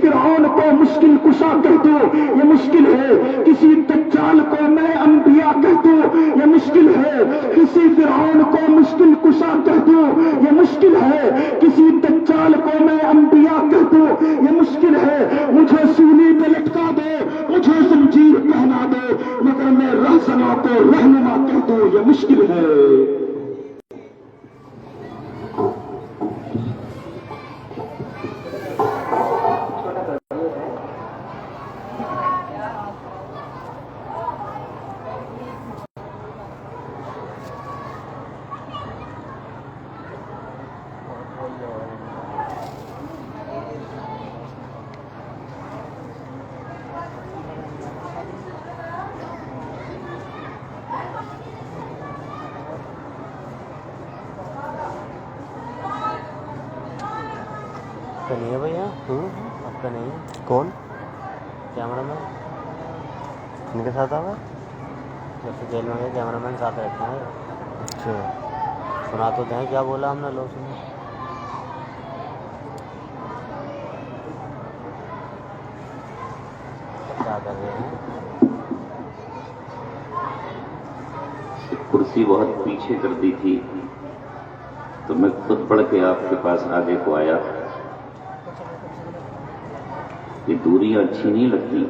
فرعون کو مشکل کشا کہہ دو یہ مشکل ہے، کسی دجال کو میں انبیاء کہہ دو یہ مشکل ہے، کسی فرعون کو مشکل کشا کہہ دو یہ مشکل ہے، کسی دجال کو میں انبیاء کہہ دو یہ مشکل ہے، مجھے سولی پہ لٹکا دو، مجھے زنجیر پہنا دو، مگر میں رہزنوں کو رہنما کہہ دوں یہ مشکل ہے۔ آپ کا نہیں ہے بھیا؟ آپ کا نہیں ہے؟ کون؟ کیمرہ مین ان کے ساتھ آوا؟ جب سے جیل میں گئے کیمرہ مین ساتھ رہتے ہیں۔ اچھا، سنا تو دیں کیا بولا ہم نے، لوگ سنے کیا کر رہے ہیں۔ کرسی بہت پیچھے کر دی تھی تو میں خود بڑھ کے آپ کے پاس آگے کو آیا۔ یہ دوریاں اچھی نہیں لگتی،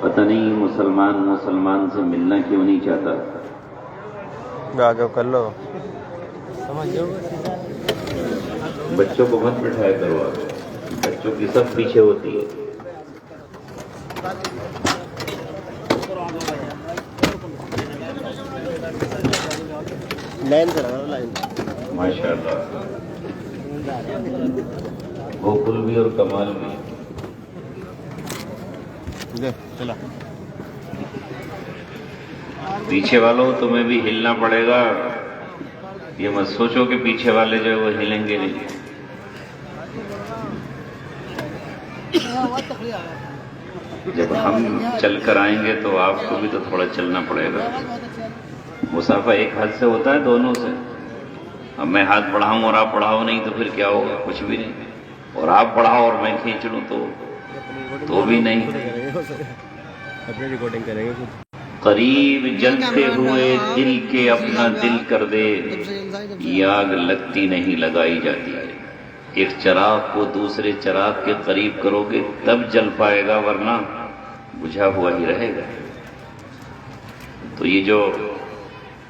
پتہ نہیں مسلمان سے ملنا کیوں نہیں چاہتا۔ آگے کر لو۔ سمجھ جاؤ بچوں کو مت بٹھایا کرو آپ، بچوں کی سب پیچھے ہوتی ہے۔ لائن سے لگا لائن۔ ماشاء اللہ، گوکل بھی اور کمال بھی۔ چلا پیچھے والوں تمہیں بھی ہلنا پڑے گا، یہ مت سوچو کہ پیچھے والے جو ہے وہ ہلیں گے نہیں۔ جب ہم چل کر آئیں گے تو آپ کو بھی تو تھوڑا چلنا پڑے گا۔ مسافہ ایک ہاتھ سے ہوتا ہے، دونوں سے۔ اب میں ہاتھ بڑھاؤں اور آپ بڑھاؤ نہیں تو پھر کیا ہوگا؟ کچھ بھی نہیں۔ اور آپ بڑھاؤ اور میں کھینچ لوں تو بھی نہیں۔ اپنی ریکارڈنگ کریں گے۔ قریب جلتے ہوئے دل کے اپنا دل کر دے، یہ آگ لگتی نہیں لگائی جاتی ہے۔ ایک چراغ کو دوسرے چراغ کے قریب کرو گے تب جل پائے گا، ورنہ بجھا ہوا ہی رہے گا۔ تو یہ جو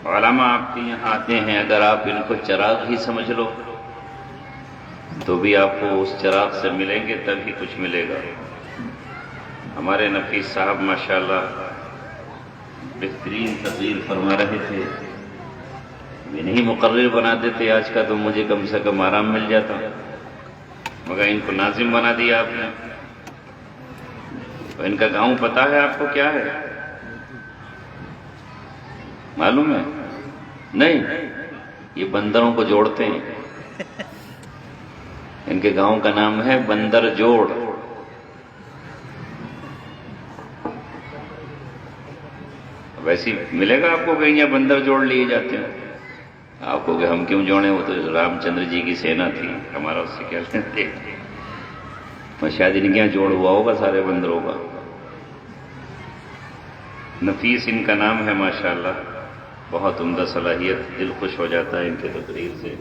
علماء آپ کے یہاں آتے ہیں، اگر آپ ان کو چراغ ہی سمجھ لو تو بھی آپ کو اس چراغ سے ملیں گے، تب ہی کچھ ملے گا۔ ہمارے نفیس صاحب ماشاءاللہ بہترین تقریر فرما رہے تھے، یہ نہیں مقرر بنا دیتے آج کا تو مجھے کم سے کم آرام مل جاتا، مگر ان کو ناظم بنا دیا آپ نے۔ تو ان کا گاؤں پتہ ہے آپ کو کیا ہے؟ معلوم ہے؟ نہیں، یہ بندروں کو جوڑتے ہیں۔ ان کے گاؤں کا نام ہے بندر جوڑ۔ ویسے ملے گا آپ کو کہیں یا بندر جوڑ لیے جاتے ہیں؟ آپ کو کہ ہم کیوں جوڑیں، وہ تو رام چندر جی کی سینا تھی، ہمارا اس سے کیا لیتے ہیں؟ تو شاید ان کے یہاں جوڑ ہوا ہوگا سارے بندروں کا۔ نفیس ان کا نام ہے ماشاءاللہ، بہت عمدہ صلاحیت، دل خوش ہو جاتا ہے ان کے تقریر سے۔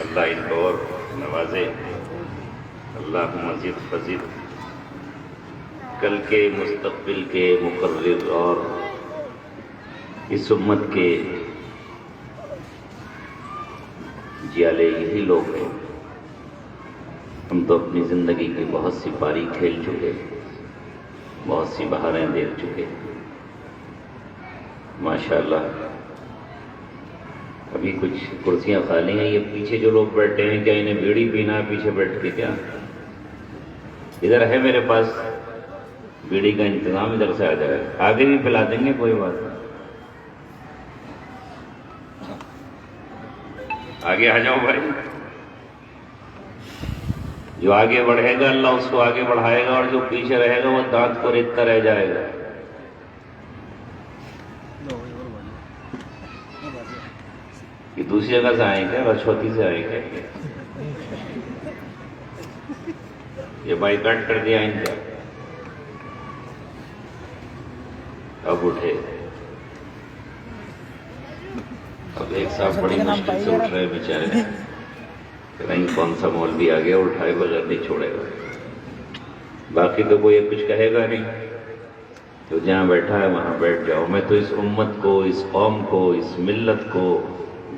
اللہ ان کو اور نوازے، اللہ مزید فضیل۔ کل کے مستقبل کے مقرر اور اس امت کے جیالے یہی لوگ ہیں۔ ہم تو اپنی زندگی کی بہت سی پاری کھیل چکے، بہت سی بہاریں دیکھ چکے ماشاءاللہ۔ ابھی کچھ کرسیاں خالی ہیں، یہ پیچھے جو لوگ بیٹھے ہیں کیا انہیں بیڑی پینا ہے پیچھے بیٹھ کے؟ کیا ادھر ہے میرے پاس بیڑی کا انتظام، ادھر سے آ جائے، آگے بھی پلا دیں گے، کوئی بات نہیں، آگے آ جاؤ بھائی۔ جو آگے بڑھے گا اللہ اس کو آگے بڑھائے گا، اور جو پیچھے رہے گا وہ دانت کو ریتتا رہ جائے گا۔ یہ دوسری جگہ سے آئیں گے، رچھوتی سے آئیں گے، یہ بائیکاٹ کر دیا ان کا. اب اٹھے. اب ایک صاحب بڑی مشکل سے اٹھ رہے بیچارے. کہیں کون سا مولوی آ گیا اٹھائے بغیر نہیں چھوڑے گا. باقی تو کوئی کچھ کہے گا نہیں. تو جہاں بیٹھا ہے وہاں بیٹھ جاؤ. میں تو اس امت کو، اس قوم کو، اس ملت کو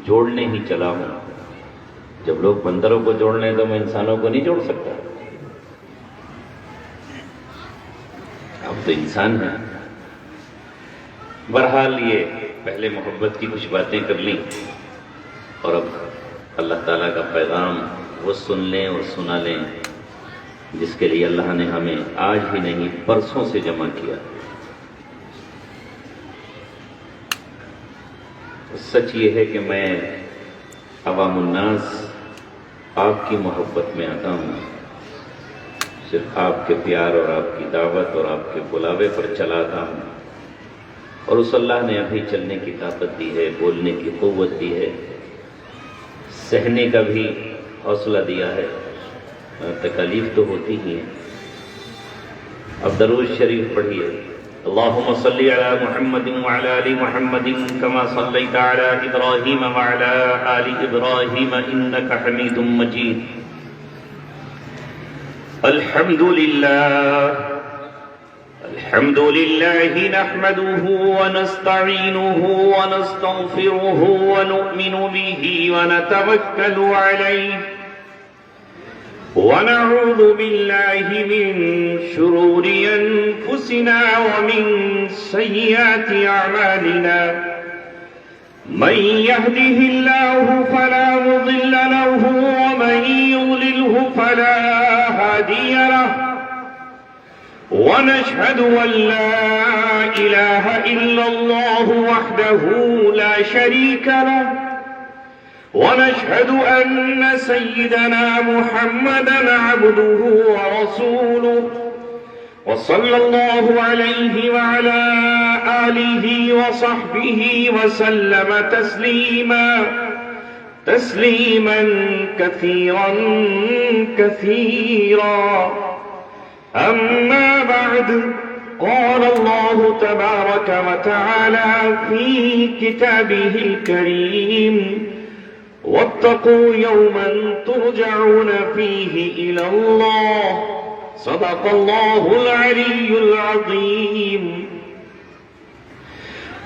جوڑنے ہی چلا ہوں. جب لوگ بندروں کو جوڑ لیں تو میں انسانوں کو نہیں جوڑ سکتا. اب تو انسان ہے. بہرحال یہ پہلے محبت کی کچھ باتیں کر لیں اور اب اللہ تعالیٰ کا پیغام وہ سن لیں اور سنا لیں جس کے لیے اللہ نے ہمیں آج ہی نہیں پرسوں سے جمع کیا. سچ یہ ہے کہ میں عوام الناس آپ کی محبت میں آتا ہوں. صرف آپ کے پیار اور آپ کی دعوت اور آپ کے بلاوے پر چلا آتا ہوں. اور اس اللہ نے ابھی چلنے کی طاقت دی ہے، بولنے کی قوت دی ہے، سہنے کا بھی حوصلہ دیا ہے. تکالیف تو ہوتی ہی ہیں. اب درود شریف پڑھیے. اللہم صلی علی محمد وعلی آل محمد کما صلیت علی ابراہیم وعلی آل ابراہیم انک حمید مجید. الحمد لله نحمده ونستعينه ونستغفره ونؤمن به ونتوكل عليه ونعوذ بالله من شرور أنفسنا ومن سيئات أعمالنا. من يهده الله فلا مضل له ومن يضلله فلا هادي له. ونشهد أن لا إله إلا الله وحده لا شريك له. ونشهد أن سيدنا محمدا عبده ورسوله وصلى الله عليه وعلى آله وصحبه وسلم تسليما كثيرا كثيرا. أما بعد قال الله تبارك وتعالى في كتابه الكريم واتقوا يوما ترجعون فيه إلى الله. صدق الله العلي العظيم.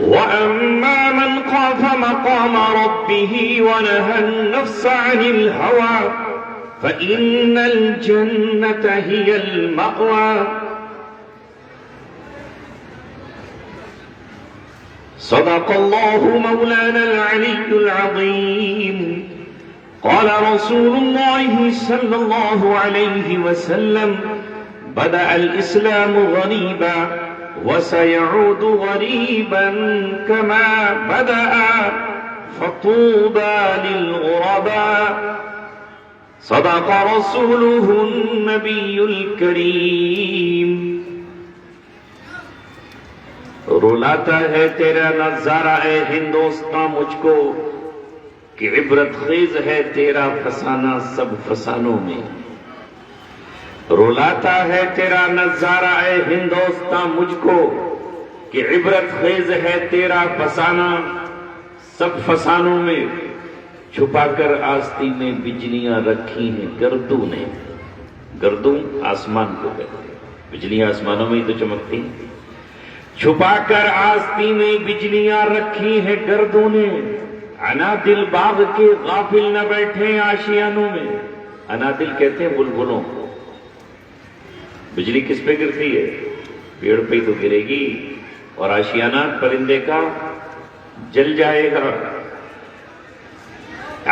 وأما من خاف مقام ربه ونهى النفس عن الهوى فإن الجنة هي المأوى. صدق الله مولانا العلي العظيم. قال رسول الله صلى الله عليه وسلم بدأ الإسلام غريبا وسيعود غريبا كما بدأ فطوبى للغرباء. صدق رسوله النبي الكريم. رلاتا ہے تیرا نظارہ اے ہندوستاں مجھ کو کہ عبرت خیز ہے تیرا فسانہ سب فسانوں میں. رلاتا ہے تیرا نظارہ اے ہندوستاں مجھ کو کہ عبرت خیز ہے تیرا فسانہ سب فسانوں میں. چھپا کر آستی میں بجلیاں رکھی ہیں گردوں نے. گردوں آسمان کو کہتے ہیں. بجلیاں آسمانوں میں ہی تو چمکتی ہیں. چھپا کر آستی میں بجلیاں رکھی ہیں گردوں نے. عنادل باغ کے غافل نہ بیٹھے آشیانوں میں. عنادل کہتے ہیں بلبلوں کو. بجلی کس پہ گرتی ہے؟ پیڑ پہ تو گرے گی اور آشیانہ پرندے کا جل جائے گا.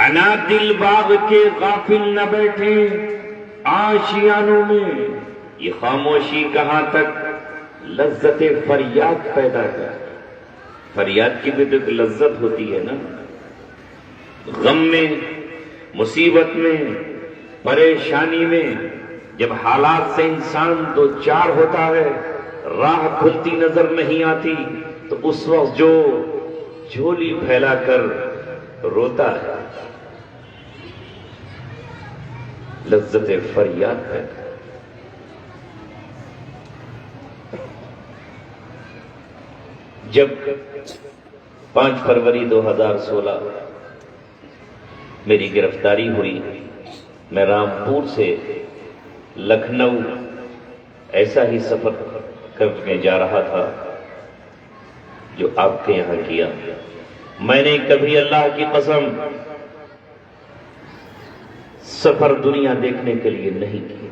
عنادل باغ کے غافل نہ بیٹھے آشیانوں میں. یہ خاموشی کہاں تک لذت فریاد پیدا کر. فریاد کی بھی تو ایک لذت ہوتی ہے نا. غم میں، مصیبت میں، پریشانی میں جب حالات سے انسان دو چار ہوتا ہے، راہ کھلتی نظر نہیں آتی، تو اس وقت جو جھولی پھیلا کر روتا ہے لذت فریاد پیدا. جب 5 فروری 2016 میری گرفتاری ہوئی، میں رامپور سے لکھنؤ ایسا ہی سفر کرنے جا رہا تھا جو آپ کے یہاں کیا۔ میں نے کبھی اللہ کی قسم سفر دنیا دیکھنے کے لیے نہیں کی،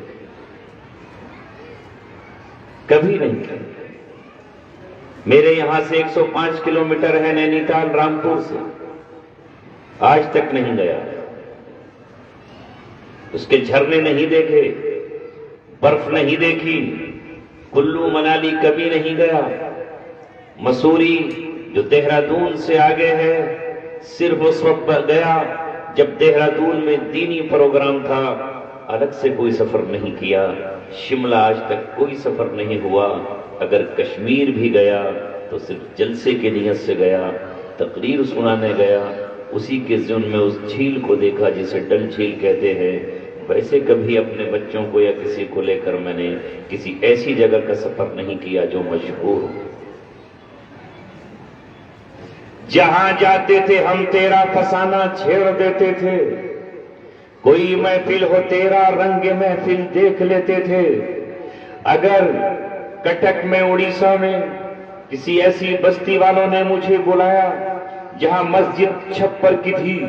کبھی نہیں کی۔ میرے یہاں سے 105 کلومیٹر ہے نینی تال رامپور سے، آج تک نہیں گیا۔ اس کے جھرنے نہیں دیکھے، برف نہیں دیکھی، کلو منالی کبھی نہیں گیا۔ مسوری جو دہرادون سے آگے ہے صرف اس وقت گیا جب دہرادون میں دینی پروگرام تھا، الگ سے کوئی سفر نہیں کیا۔ شملہ آج تک کوئی سفر نہیں ہوا۔ اگر کشمیر بھی گیا تو صرف جلسے کی نیت سے گیا، تقریر سنانے گیا، اسی کے ضمن میں اس جھیل کو دیکھا جسے ڈل جھیل کہتے ہیں۔ ویسے کبھی اپنے بچوں کو یا کسی کو لے کر میں نے کسی ایسی جگہ کا سفر نہیں کیا جو مشہور ہو۔ جہاں جاتے تھے ہم تیرا فسانہ چھیڑ دیتے تھے، کوئی محفل ہو تیرا رنگ محفل دیکھ لیتے تھے۔ اگر کٹک میں اڑیسہ میں کسی ایسی بستی والوں نے مجھے بلایا جہاں مسجد چھپر کی تھی،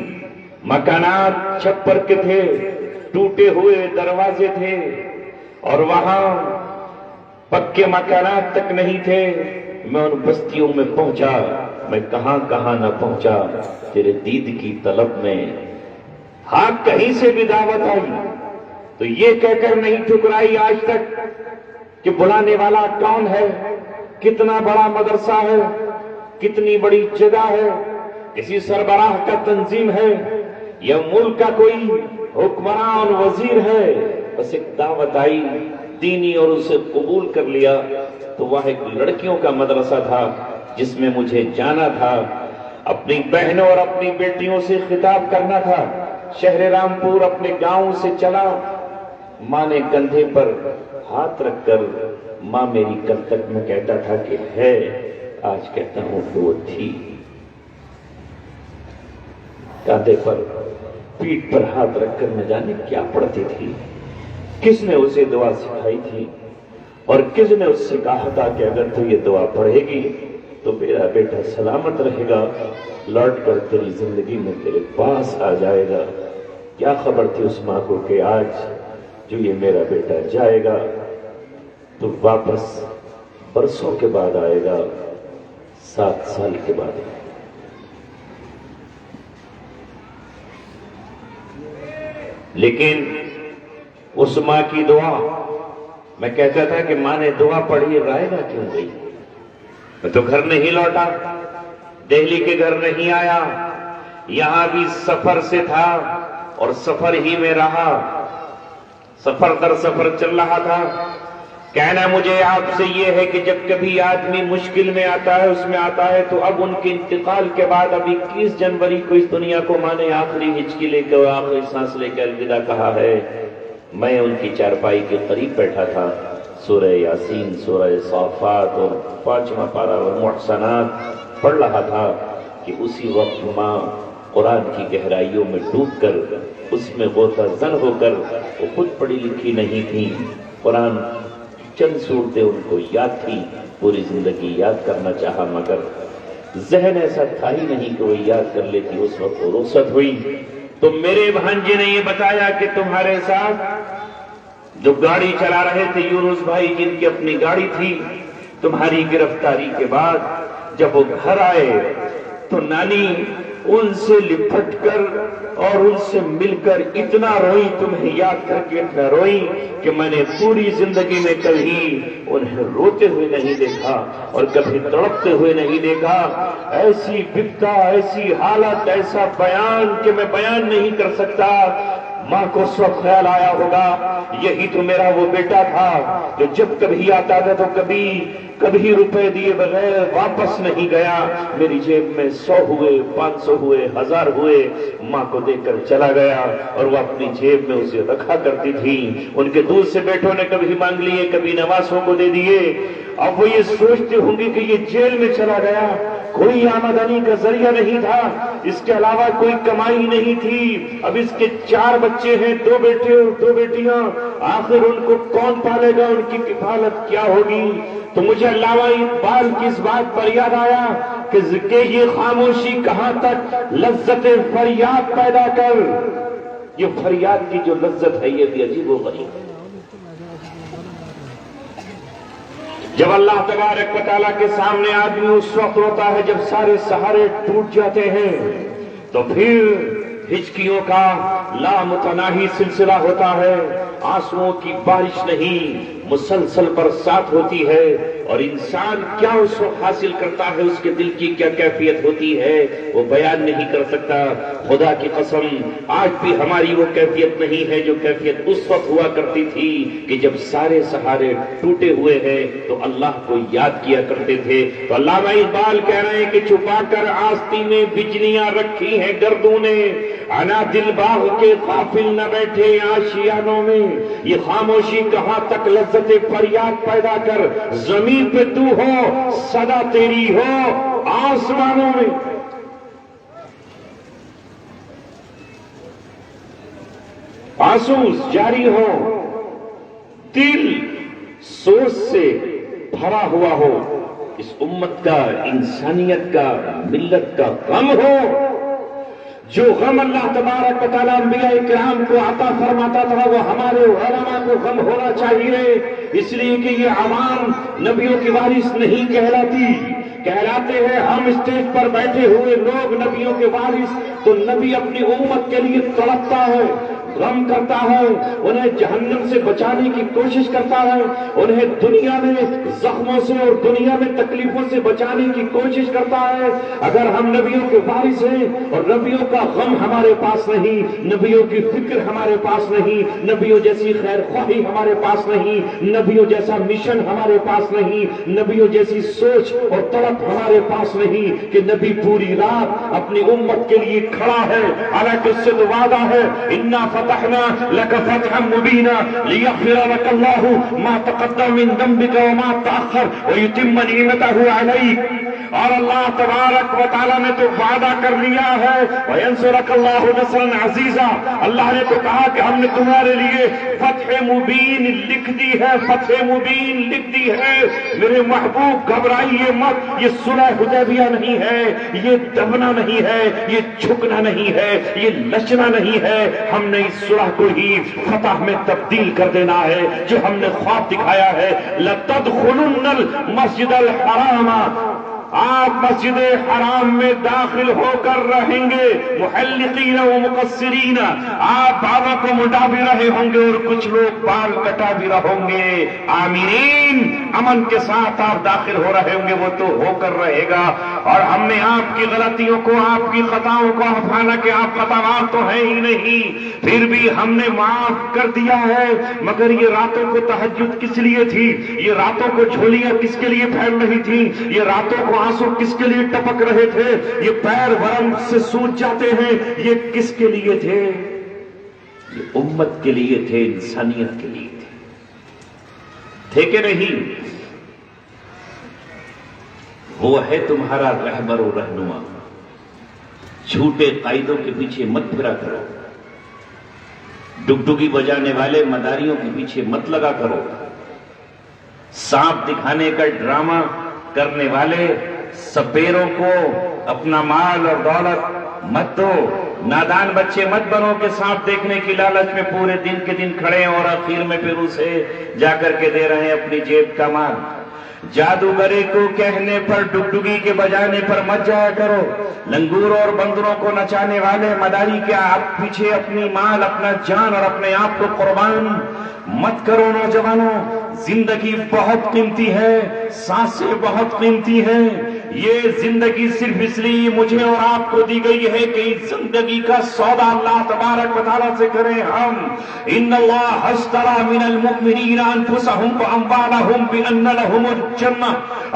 مکانات چھپر کے تھے، ٹوٹے ہوئے دروازے تھے اور وہاں پکے مکانات تک نہیں تھے، میں ان بستیوں میں پہنچا۔ میں کہاں کہاں نہ پہنچا تیرے دید کی طلب میں۔ ہاں کہیں سے بھی دعوت آئی تو یہ کہہ کر نہیں ٹھکرائی آج تک کہ بلانے والا کون ہے، کتنا بڑا مدرسہ ہے، کتنی بڑی جگہ ہے، کسی سربراہ کا تنظیم ہے یا ملک کا کوئی حکمران وزیر ہے۔ بس ایک دعوت آئی دینی اور اسے قبول کر لیا۔ تو وہاں ایک لڑکیوں کا مدرسہ تھا جس میں مجھے جانا تھا، اپنی بہنوں اور اپنی بیٹیوں سے خطاب کرنا تھا۔ شہر رامپور اپنے گاؤں سے چلا، ماں نے کندھے پر ہاتھ رکھ کر، ماں میری کل تک میں کہتا تھا کہ ہے، آج کہتا ہوں کہ وہ تھی۔ کندھے پر پیٹھ پر ہاتھ رکھ کر نہ جانے کیا پڑھتی تھی، کس نے اسے دعا سکھائی تھی اور کس نے اس سے کہا تھا کہ اگر تو یہ دعا پڑھے گی تو میرا بیٹا سلامت رہے گا، لوٹ کر تیری زندگی میں تیرے پاس آ جائے گا۔ کیا خبر تھی اس ماں کو کہ آج جو یہ میرا بیٹا جائے گا تو واپس برسوں کے بعد آئے گا، 7 سال کے بعد۔ لیکن اس ماں کی دعا، میں کہتا تھا کہ ماں نے دعا پڑھی، رائے گا کیوں گئی؟ میں تو گھر نہیں لوٹا، دہلی کے گھر نہیں آیا، یہاں بھی سفر سے تھا اور سفر ہی میں رہا، سفر در سفر چل رہا تھا۔ کہنا مجھے آپ سے یہ ہے کہ جب کبھی آدمی مشکل میں آتا ہے، اس میں آتا ہے، تو اب ان کے انتقال کے بعد اب 21 جنوری کو اس دنیا کو ماں نے آخری ہچکی لے کر، آخری سانس لے کر الوداع کہا ہے۔ میں ان کی چارپائی کے قریب بیٹھا تھا، سورہ یاسین، سورہ صافات اور 5واں پارہ والمحصنات پڑھ رہا تھا کہ اسی وقت ماں قرآن کی گہرائیوں میں ڈوب کر، اس میں غوطہ زن ہو کر، وہ خود پڑھی لکھی نہیں تھی، قرآن چند صورتیں ان کو یاد تھی، پوری زندگی یاد کرنا چاہا مگر ذہن ایسا تھا ہی نہیں کہ وہ یاد کر لیتی۔ اس وقت وہ رخصت ہوئی تو میرے بھانجے نے یہ بتایا کہ تمہارے ساتھ جو گاڑی چلا رہے تھے یونس بھائی، جن کی اپنی گاڑی تھی، تمہاری گرفتاری کے بعد جب وہ گھر آئے تو نانی ان سے لپٹ کر اور ان سے مل کر اتنا روئی، تمہیں یاد کر کے اتنا روئی کہ میں نے پوری زندگی میں کبھی انہیں روتے ہوئے نہیں دیکھا اور کبھی تڑپتے ہوئے نہیں دیکھا۔ ایسی بپتا، ایسی حالت، ایسا بیان کہ میں بیان نہیں کر سکتا۔ ماں کو اس وقت خیال آیا ہوگا یہی تو میرا وہ بیٹا تھا جو جب کبھی آتا تھا تو کبھی روپے دیے بغیر واپس نہیں گیا۔ میری جیب میں 100 ہوئے، 500 ہوئے، 1000 ہوئے، ماں کو دے کر چلا گیا اور وہ اپنی جیب میں اسے رکھا کرتی تھی۔ ان کے دودھ سے بیٹوں نے کبھی مانگ لیے، کبھی نواسوں کو دے دیے اب وہ یہ سوچتے ہوں گے کہ یہ جیل میں چلا گیا، کوئی آمدنی کا ذریعہ نہیں تھا، اس کے علاوہ کوئی کمائی نہیں تھی، اب اس کے 4 بچے ہیں، 2 بیٹے اور 2 بیٹیاں، آخر ان کو کون پالے گا، ان کی کفالت کیا ہوگی؟ تو مجھے علامہ اقبال کی اس بات پر یاد آیا کہ یہ خاموشی کہاں تک لذت فریاد پیدا کر، یہ فریاد کی جو لذت ہے یہ بھی عجیب و غریب ہے۔ جب اللہ تبارک و تعالیٰ کے سامنے آدمی اس وقت ہوتا ہے جب سارے سہارے ٹوٹ جاتے ہیں، تو پھر ہچکیوں کا لامتناہی سلسلہ ہوتا ہے، آنسوؤں کی بارش نہیں مسلسل برسات ہوتی ہے، اور انسان کیا اس کو حاصل کرتا ہے، اس کے دل کی کیا کیفیت ہوتی ہے وہ بیان نہیں کر سکتا۔ خدا کی قسم آج بھی ہماری وہ کیفیت نہیں ہے جو کیفیت اس وقت ہوا کرتی تھی کہ جب سارے سہارے ٹوٹے ہوئے ہیں تو اللہ کو یاد کیا کرتے تھے۔ تو علامہ اقبال کہہ رہے ہیں کہ چھپا کر آستی میں بجلیاں رکھی ہیں گردوں نے، انا دل باغ کے غافل نہ بیٹھے آشیانوں میں، یہ خاموشی کہاں تک لذت فریاد پیدا کر، زمین پہ تو ہو صدا تیری ہو آسمانوں میں۔ آنسو جاری ہو، دل سوچ سے بھرا ہوا ہو، اس امت کا، انسانیت کا، ملت کا غم ہو، جو غم اللہ تبارک و تعالیٰ انبیاء کرام کو عطا فرماتا تھا وہ ہمارے علماء کو غم ہونا چاہیے، اس لیے کہ یہ عوام نبیوں کی وارث نہیں کہلاتی، کہلاتے ہیں ہم اسٹیج پر بیٹھے ہوئے لوگ نبیوں کے وارث۔ تو نبی اپنی امت کے لیے تڑپتا ہے، غم کرتا ہے، انہیں جہنم سے بچانے کی کوشش کرتا ہے، انہیں دنیا میں زخموں سے اور دنیا میں تکلیفوں سے بچانے کی کوشش کرتا ہے۔ اگر ہم نبیوں کے وارث ہیں اور نبیوں کا غم ہمارے پاس نہیں، نبیوں کی فکر ہمارے پاس نہیں، نبیوں جیسی خیر خواہی ہمارے پاس نہیں، نبیوں جیسا مشن ہمارے پاس نہیں، نبیوں جیسی سوچ اور طلب ہمارے پاس نہیں کہ نبی پوری رات اپنی امت کے لیے کھڑا ہے، حالانکہ اس سے تو وعدہ ہے انا فتحنا لك فتحا مبینا لیغفر لك اللہ ما تقدم من ذنبك وما تأخر ويتم نعمته عليك۔ اور اللہ تبارک و تعالیٰ نے تو وعدہ کر لیا ہے وَيَنْصُرَكَ اللَّهُ نَصْرًا عَزِيزًا، اللہ نے تو کہا کہ ہم نے تمہارے لیے فتح مبین لکھ دی ہے، فتح مبین لکھ دی ہے۔ میرے محبوب گھبرائیے مت، یہ صلح حدیبیہ نہیں ہے، یہ دبنا نہیں ہے، یہ جھکنا نہیں ہے، یہ لچنا نہیں ہے، ہم نے اس صلح کو ہی فتح میں تبدیل کر دینا ہے جو ہم نے خواب دکھایا ہے۔ لَتَدْخُلُنَّ الْمَسْجِدَ الْحَرَامَ، آپ مسجد حرام میں داخل ہو کر رہیں گے، محلقین و مقصرین، آپ بابا کو مڈا بھی رہے ہوں گے اور کچھ لوگ بال کٹا بھی رہوں گے، آمینین، امن کے ساتھ آپ داخل ہو رہے ہوں گے، وہ تو ہو کر رہے گا۔ اور ہم نے آپ کی غلطیوں کو، آپ کی خطاؤں کو، حالانکہ آپ خطاوار تو ہیں ہی نہیں، پھر بھی ہم نے معاف کر دیا ہے۔ مگر یہ راتوں کو تہجد کس لیے تھی؟ یہ راتوں کو جھولیاں کس کے لیے پھیل رہی تھی؟ یہ راتوں کو آنسو کس کے لیے ٹپک رہے تھے؟ یہ پیر ورم سے سوج جاتے ہیں، یہ کس کے لیے تھے؟ یہ امت کے لیے تھے، انسانیت کے لیے تھے کہ نہیں؟ وہ ہے تمہارا رہبر و رہنما، جھوٹے قائدوں کے پیچھے مت پھرا کرو، ڈگڈگی بجانے والے مداریوں کے پیچھے مت لگا کرو، سانپ دکھانے کا ڈرامہ کرنے والے سپیروں کو اپنا مال اور دولت مت دو، نادان بچے مت بنو کہ سانپ دیکھنے کی لالچ میں پورے دن کے دن کھڑے ہیں اور آخر میں پھر اسے جا کر کے دے رہے ہیں اپنی جیب کا مال۔ جادوگرے کو کہنے پر، ڈگڈگی کے بجانے پر مت جایا کرو، لنگوروں اور بندروں کو نچانے والے مداری کے آپ پیچھے اپنی مال، اپنا جان اور اپنے آپ کو قربان مت کرو۔ نوجوانوں، زندگی بہت قیمتی ہے، سانسیں بہت قیمتی ہیں، یہ زندگی صرف اس لیے مجھے اور آپ کو دی گئی ہے کہ اس زندگی کا سودا اللہ تبارک و تعالیٰ سے کریں ہم۔ ان اللہ اشتری من المؤمنین انفسهم واموالهم بان لهم الجنہ،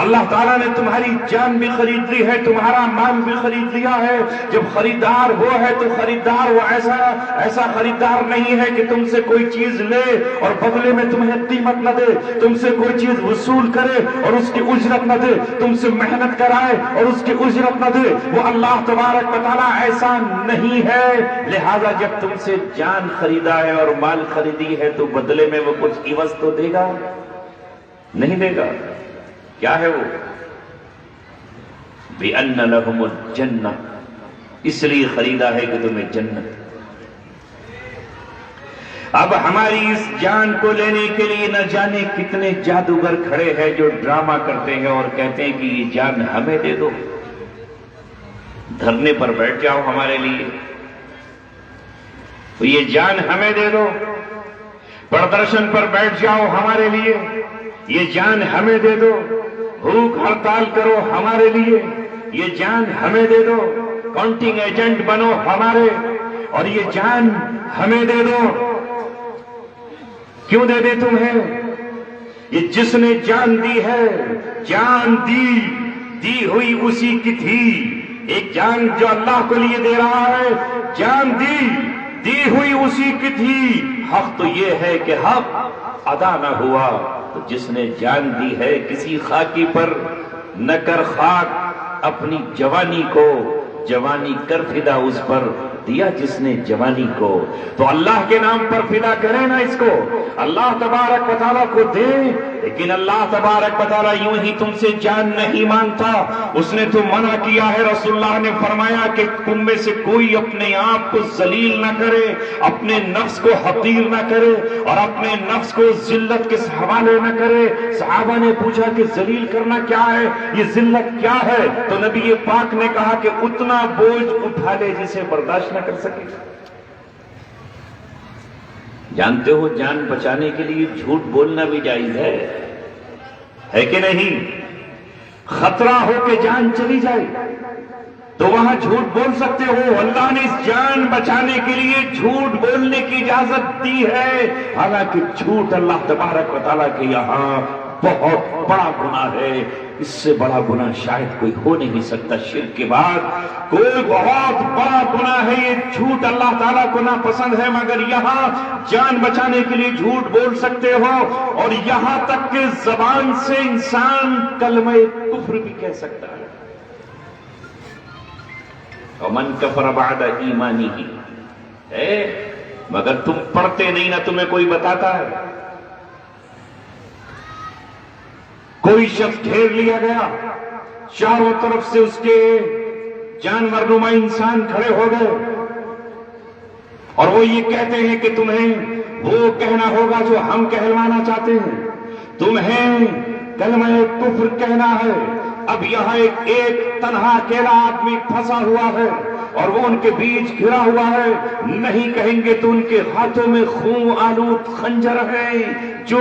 اللہ تعالیٰ نے تمہاری جان بھی خرید لی ہے، تمہارا مال بھی خرید لیا ہے۔ جب خریدار وہ ہے تو خریدار وہ ایسا خریدار نہیں ہے کہ تم سے کوئی چیز لے اور بدلے میں تمہیں قیمت نہ دے۔ دے، تم سے کوئی چیز وصول کرے اور اس کی اجرت نہ دے، تم سے محنت کرائے اور اس کی اجرت نہ دے، وہ اللہ تبارک و تعالیٰ ایسا نہیں ہے۔ لہذا جب تم سے جان خریدا ہے اور مال خریدی ہے تو بدلے میں وہ کچھ عوض تو دے گا؟ نہیں دے گا۔ کیا ہے وہ؟ بِأَنَّ لَهُمُ الْجَنَّةَ، اس لیے خریدا ہے کہ تمہیں جنت۔ اب ہماری اس جان کو لینے کے لیے نہ جانے کتنے جادوگر کھڑے ہیں جو ڈرامہ کرتے ہیں اور کہتے ہیں کہ یہ جان ہمیں دے دو، دھرنے پر بیٹھ جاؤ ہمارے لیے، یہ جان ہمیں دے دو، پردرشن پر بیٹھ جاؤ ہمارے لیے، یہ جان ہمیں دے دو، بھوک ہڑتال کرو ہمارے لیے، یہ جان ہمیں دے دو، کاؤنٹنگ ایجنٹ بنو ہمارے اور یہ جان ہمیں دے دو۔ کیوں دے دے تمہیں؟ یہ جس نے جان دی ہے، جان دی ہوئی اسی کی تھی۔ ایک جان جو اللہ کے لیے دے رہا ہے، جان دی ہوئی اسی کی تھی۔ حق تو یہ ہے کہ حق ادا نہ ہوا تو جس نے جان دی ہے کسی خاکی پر نہ کر خاک اپنی جوانی کو، جوانی کر فدا اس پر، دیا جس نے جوانی کو تو اللہ کے نام پر فدا کرے نا اس کو، اللہ تبارک و تعالیٰ کو دے۔ لیکن اللہ تبارک و تعالیٰ یوں ہی تم سے جان نہیں مانگتا، اس نے تو منع کیا ہے۔ رسول اللہ نے فرمایا کہ تم میں سے کوئی اپنے آپ کو ذلیل نہ کرے، اپنے نفس کو حقیر نہ کرے اور اپنے نفس کو ذلت کے حوالے نہ کرے۔ صحابہ نے پوچھا کہ ذلیل کرنا کیا ہے، یہ ذلت کیا ہے؟ تو نبی پاک نے کہا کہ اتنا بوجھ اٹھا لے جسے برداشت نہ کر سکے۔ جانتے ہو جان بچانے کے لیے جھوٹ بولنا بھی جائز ہے کہ نہیں؟ خطرہ ہو کہ جان چلی جائے تو وہاں جھوٹ بول سکتے ہو۔ اللہ نے اس جان بچانے کے لیے جھوٹ بولنے کی اجازت دی ہے، حالانکہ جھوٹ اللہ تبارک و تعالیٰ کے یہاں بہت بڑا گناہ ہے۔ اس سے بڑا گناہ شاید کوئی ہو نہیں سکتا، شرک کے بعد کوئی بہت بڑا گناہ ہے یہ جھوٹ، اللہ تعالیٰ کو ناپسند ہے۔ مگر یہاں جان بچانے کے لیے جھوٹ بول سکتے ہو اور یہاں تک کہ زبان سے انسان کلمہ کفر بھی کہہ سکتا ہے۔ وَمَنْ كَفَرَ بَعْدَ إِيمَانِهِ ہے، مگر تم پڑھتے نہیں، نہ تمہیں کوئی بتاتا ہے۔ کوئی شخص گھیر لیا گیا، چاروں طرف سے اس کے جانور نما انسان کھڑے ہو گئے اور وہ یہ کہتے ہیں کہ تمہیں وہ کہنا ہوگا جو ہم کہلوانا چاہتے ہیں، تمہیں کلمہ کفر کہنا ہے۔ اب یہاں ایک تنہا اکیلا آدمی پھنسا ہوا ہے اور وہ ان کے بیچ گھرا ہوا ہے، نہیں کہیں گے تو ان کے ہاتھوں میں خون آلود خنجر ہے جو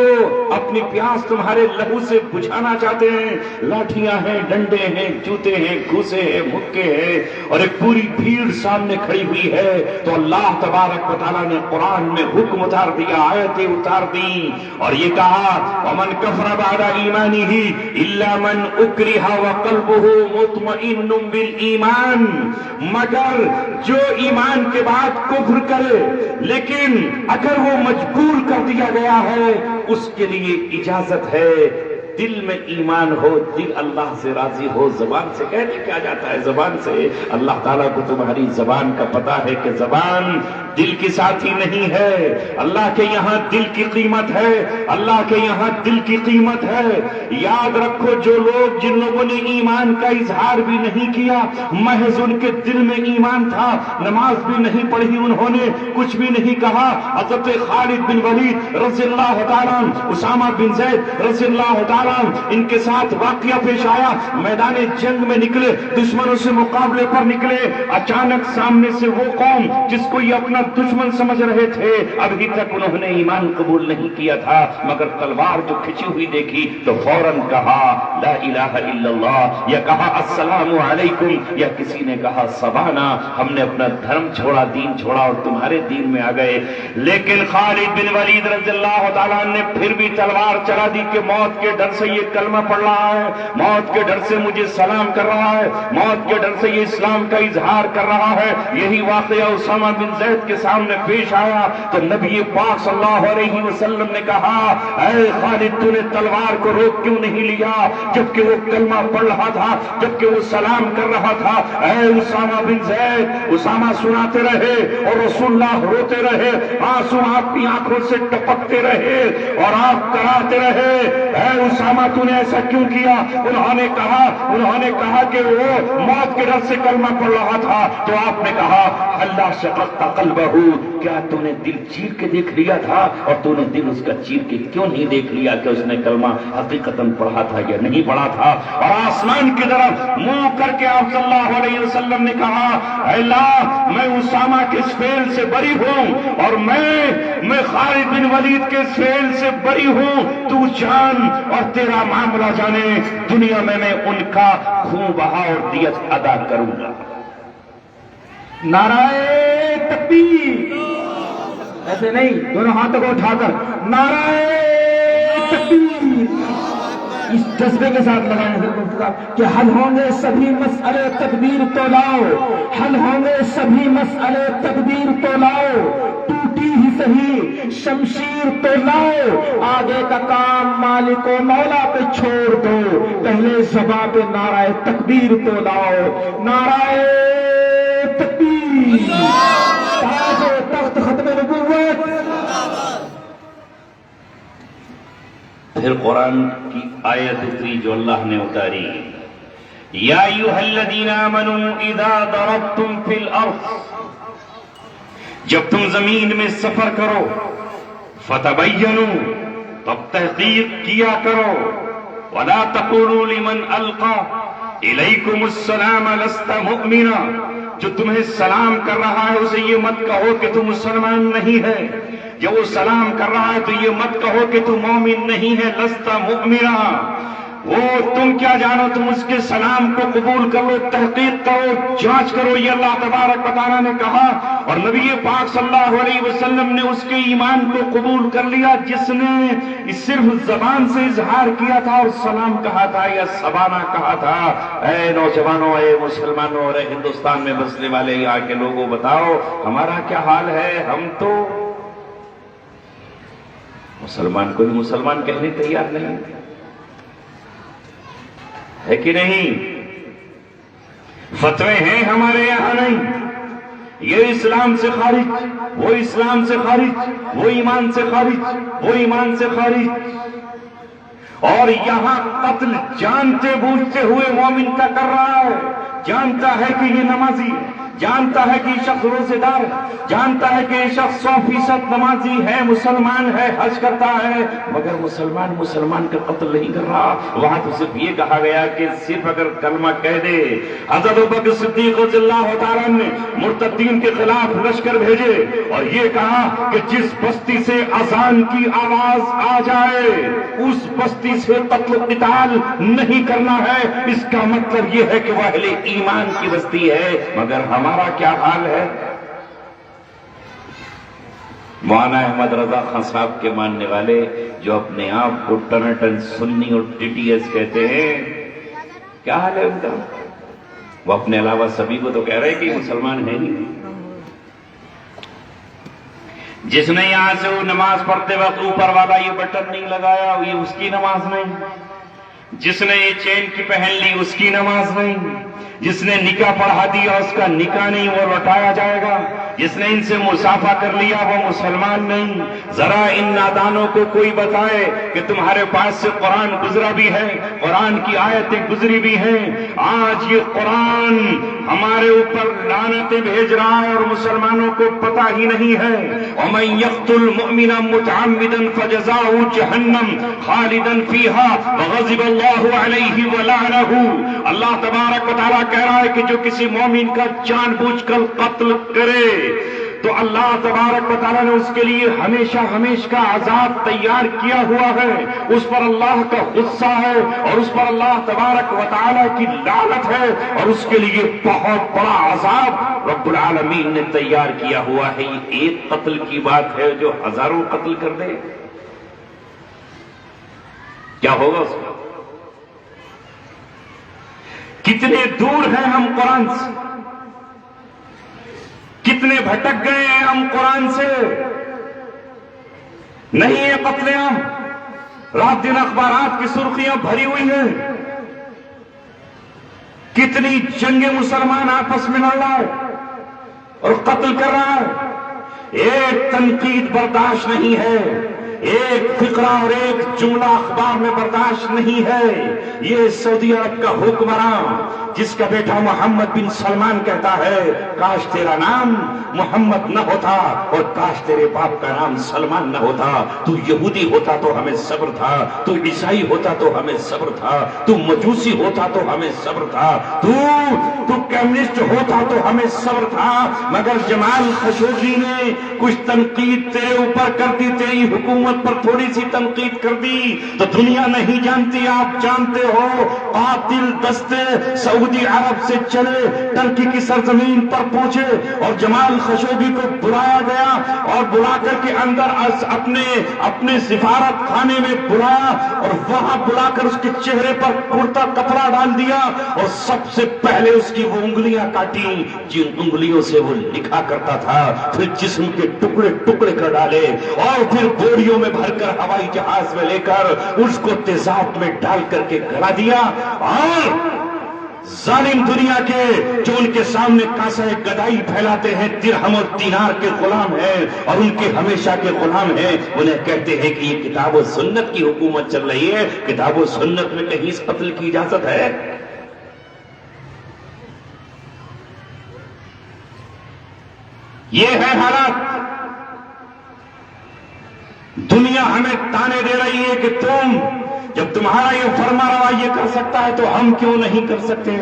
اپنی پیاس تمہارے لہو سے بجھانا چاہتے ہیں، لاٹھیاں ہیں، ڈنڈے ہیں، جوتے ہیں، گھوسے ہیں، مکے ہیں اور ایک پوری بھیڑ سامنے کھڑی ہوئی ہے۔ تو اللہ تبارک و تعالیٰ نے قرآن میں حکم اتار دیا، آیتیں اتار دی اور یہ کہا وَمَنْ كَفَرَ بَعْدَ إِيمَانِهِ إِلَّا مَنْ أُكْرِهَ وَقَلْبُهُ مُطْمَئِنٌ بِالْإِيمَانِ، مگر جو ایمان کے بعد کفر کرے لیکن اگر وہ مجبور کر دیا گیا ہے اس کے لیے اجازت ہے، دل میں ایمان ہو، دل اللہ سے راضی ہو، زبان سے کہنے کیا جاتا ہے، زبان سے اللہ تعالیٰ کو تمہاری زبان کا پتہ ہے کہ زبان دل کی ساتھی نہیں ہے۔ اللہ کے یہاں دل کی قیمت ہے، اللہ کے یہاں دل کی قیمت ہے۔ یاد رکھو جو لوگ، جن لوگوں نے ایمان کا اظہار بھی نہیں کیا، محض ان کے دل میں ایمان تھا، نماز بھی نہیں پڑھی، انہوں نے کچھ بھی نہیں کہا۔ حضرت خالد بن ولید رضی اللہ تعالیٰ، اسامہ بن زید رضی اللہ تعالیٰ، ان کے ساتھ واقعہ پیش آیا، میدان جنگ میں نکلے، دشمنوں سے مقابلے پر نکلے، اچانک سامنے سے وہ قوم جس کو یہ اپنا دشمن سمجھ رہے تھے، ابھی تک انہوں نے ایمان قبول نہیں کیا تھا، مگر تلوار جو کھچی ہوئی دیکھی تو فوراً کہا لا الہ الا اللہ، یا کہا السلام علیکم، یا کسی نے کہا سبحانہ، ہم نے اپنا دھرم چھوڑا، دین چھوڑا اور تمہارے دین میں آ گئے۔ لیکن خالد بن ولید رضی اللہ تعالیٰ نے پھر بھی تلوار چلا دی کہ موت کے ڈر سے یہ کلمہ پڑھ رہا ہے، موت کے ڈر سے مجھے سلام کر رہا ہے، موت کے ڈر سے یہ اسلام کا اظہار کر رہا ہے۔ یہی واقعہ اسامہ بن زید کے سامنے پیش آیا تو نبی پاک صلی اللہ علیہ وسلم نے کہا، اے خالد تو نے تلوار کو روک کیوں نہیں لیا جبکہ وہ کلمہ پڑھ رہا تھا، جبکہ وہ سلام کر رہا تھا؟ اے اسامہ بن زید، اسامہ سناتے رہے اور رسول اللہ روتے رہے، آنسو آپ کی آنکھوں سے ٹپکتے رہے اور آپ کراتے رہے، اے اسامہ تو نے ایسا کیوں کیا؟ انہوں نے کہا کہ وہ موت کے ڈر سے کلمہ پڑھ رہا تھا۔ تو آپ نے کہا، اللہ شققت قلبہ، کیا تو نے دل چیر کے دیکھ لیا تھا؟ اور تو نے دل اس کا چیر کے کیوں نہیں دیکھ لیا کہ اس نے کلمہ حقیقتاً پڑھا تھا یا نہیں پڑھا تھا؟ اور آسمان کی طرف منہ کر کے آپ صلی اللہ علیہ وسلم نے کہا، اے اللہ میں اسامہ کے اس فعل سے بری ہوں اور میں خالد بن ولید کے اس فعل سے بری ہوں، تو جان اور تیرا معاملہ جانے، دنیا میں ان کا خون بہا اور دیت ادا کروں گا۔ نعرہ تکبیر، ایسے نہیں، دونوں ہاتھوں کو اٹھا کر نعرہ تکبیر، اس جذبے کے ساتھ لگائیں کہ حل ہوں گے سبھی مسئلے تقدیر تو لاؤ، حل ہوں گے سبھی مسئلے تقدیر تو لاؤ، ٹوٹی ہی صحیح شمشیر تو لاؤ، آگے کا کام مالک و مولا پہ چھوڑ دو، پہلے زباں پہ نعرہ تکبیر تو لاؤ، نعرہ تکبیر، تاج و تخت ختم نبوت۔ پھر قرآن کی آیت اتری جو اللہ نے اتاری، یا ایھا الذین آمنوا اذا ضربتم فی الارض، جب تم زمین میں سفر کرو، فتبینوا، تب تحقیق کیا کرو، ولا تقولوا لمن القى الیکم السلام لست مؤمنا، جو تمہیں سلام کر رہا ہے اسے یہ مت کہو کہ تم مسلمان نہیں ہے، جب وہ سلام کر رہا ہے تو یہ مت کہو کہ تم مومن نہیں ہے، لست مؤمنا، وہ تم کیا جانو، تم اس کے سلام کو قبول کرو، تحقیق کرو، جانچ کرو، یہ اللہ تبارک و تعالیٰ نے کہا۔ اور نبی پاک صلی اللہ علیہ وسلم نے اس کے ایمان کو قبول کر لیا جس نے صرف زبان سے اظہار کیا تھا اور سلام کہا تھا یا سبانہ کہا تھا۔ اے نوجوانوں، اے مسلمانوں اور اے ہندوستان میں بسنے والے یہاں کے لوگوں، بتاؤ ہمارا کیا حال ہے؟ ہم تو مسلمان کو ہی مسلمان کہنے تیار نہیں ہے کہ نہیں؟ فتوے ہیں ہمارے یہاں نہیں، یہ اسلام سے خارج، وہ اسلام سے خارج، وہ ایمان سے خارج، وہ ایمان سے خارج، اور یہاں قتل جانتے بوجھتے ہوئے مومن کا کر رہا ہے، جانتا ہے کہ یہ نمازی ہے، جانتا ہے کہ یہ شخص روزے دار ہے، جانتا ہے کہ یہ شخص 100% نمازی ہے، مسلمان ہے، حج کرتا ہے، مگر مسلمان کا قتل نہیں کر رہا۔ وہاں تو صرف یہ کہا گیا کہ صرف اگر کلمہ کہہ دے۔ حضرت ابوبکر صدیق رضی اللہ تعالیٰ نے مرتدین کے خلاف لشکر بھیجے اور یہ کہا کہ جس بستی سے اذان کی آواز آ جائے اس بستی سے قتل و قتال نہیں کرنا ہے، اس کا مطلب یہ ہے کہ وہ اہل ایمان کی بستی ہے۔ مگر ہمارا کیا حال ہے؟ مولانا احمد رضا خان صاحب کے ماننے والے جو اپنے آپ کو ٹنٹن سنی اور ٹی ٹی ایس کہتے ہیں، کیا حال ہے ان کا؟ وہ اپنے علاوہ سبھی کو تو کہہ رہے کہ مسلمان ہے نہیں۔ جس نے یہاں سے وہ نماز پڑھتے وقت اوپر والا یہ بٹن نہیں لگایا، یہ اس کی نماز نہیں۔ جس نے یہ چین کی پہن لی اس کی نماز نہیں۔ جس نے نکاح پڑھا دیا اس کا نکاح نہیں، وہ لوٹایا جائے گا۔ جس نے ان سے مسافہ کر لیا وہ مسلمان نہیں۔ ذرا ان نادانوں کو کوئی بتائے کہ تمہارے پاس سے قرآن گزرا بھی ہے، قرآن کی آیتیں گزری بھی ہیں۔ آج یہ قرآن ہمارے اوپر لعنتیں بھیج رہا ہے اور مسلمانوں کو پتہ ہی نہیں ہے۔ وَمَن يَقْتُلْ مُؤْمِنًا مُتَعَمِّدًا فَجَزَاؤُهُ جَهَنَّمُ خَالِدًا فِيهَا وَغَضِبَ اللَّهُ عَلَيْهِ وَلَعْنَهُ۔ اللہ تبارک و تعالیٰ کہہ رہا ہے کہ جو کسی مومن کا جان بوجھ کر قتل کرے تو اللہ تبارک و تعالیٰ نے اس کے لیے ہمیشہ کا عذاب تیار کیا ہوا ہے۔ اس پر اللہ کا غصہ ہے اور اس پر اللہ تبارک و تعالیٰ کی لعنت ہے اور اس کے لیے بہت بڑا عذاب رب العالمین نے تیار کیا ہوا ہے۔ یہ ایک قتل کی بات ہے جو ہزاروں قتل کر دے۔ کیا ہوگا اس کا؟ کتنے دور ہیں ہم قرآن سے، کتنے بھٹک گئے ہیں ہم قرآن سے. نہیں ہے قتل عام، رات دن اخبارات کی سرخیاں بھری ہوئی ہیں. کتنی جنگیں مسلمان آپس میں لڑ رہا ہے اور قتل کر رہا ہے. ایک تنقید برداشت نہیں ہے، ایک فقرہ اور ایک جملہ اخبار میں برداشت نہیں ہے. یہ سعودی عرب کا حکمراں جس کا بیٹا محمد بن سلمان کہتا ہے کاش تیرا نام محمد نہ ہوتا اور کاش تیرے باپ کا نام سلمان نہ ہوتا. تو یہودی ہوتا تو ہمیں صبر تھا، تو عیسائی ہوتا تو ہمیں صبر تھا، تو مجوسی ہوتا تو ہمیں صبر تھا، تو کمیونسٹ ہوتا تو ہمیں صبر تھا. مگر جمال خشوگی نے کچھ تنقید تیرے اوپر کر دی، تیری حکومت پر تھوڑی سی تنقید کر دی تو دنیا نہیں جانتی، آپ جانتے ہو. قاتل دستے سعودی عرب سے چلے، ترکی کی سرزمین پر پہنچے اور جمال خشوگی کو بلایا گیا اور بلا کر کے اندر اپنے سفارت خانے میں بلایا اور وہاں بلا کر اس کے چہرے پر کرتا کپڑا ڈال دیا اور سب سے پہلے اس کی وہ انگلیاں کاٹی جن انگلیوں سے وہ لکھا کرتا تھا. پھر جسم کے ٹکڑے ٹکڑے کر ڈالے اور پھر بوریوں میں بھر کر ہوائی جہاز میں لے کر اس کو تیزاب میں ڈال کر کے گلا دیا. اور ظالم دنیا کے جو ان کے سامنے کاسہ گدائی پھیلاتے ہیں، درہم اور دینار کے غلام ہیں اور ان کے ہمیشہ کے غلام ہیں، انہیں کہتے ہیں کہ یہ کتاب و سنت کی حکومت چل رہی ہے. کتاب و سنت میں کہیں اس قتل کی اجازت ہے؟ یہ ہے حالات. دنیا ہمیں تانے دے رہی ہے کہ تم جب تمہارا یہ فرما روا یہ کر سکتا ہے تو ہم کیوں نہیں کر سکتے.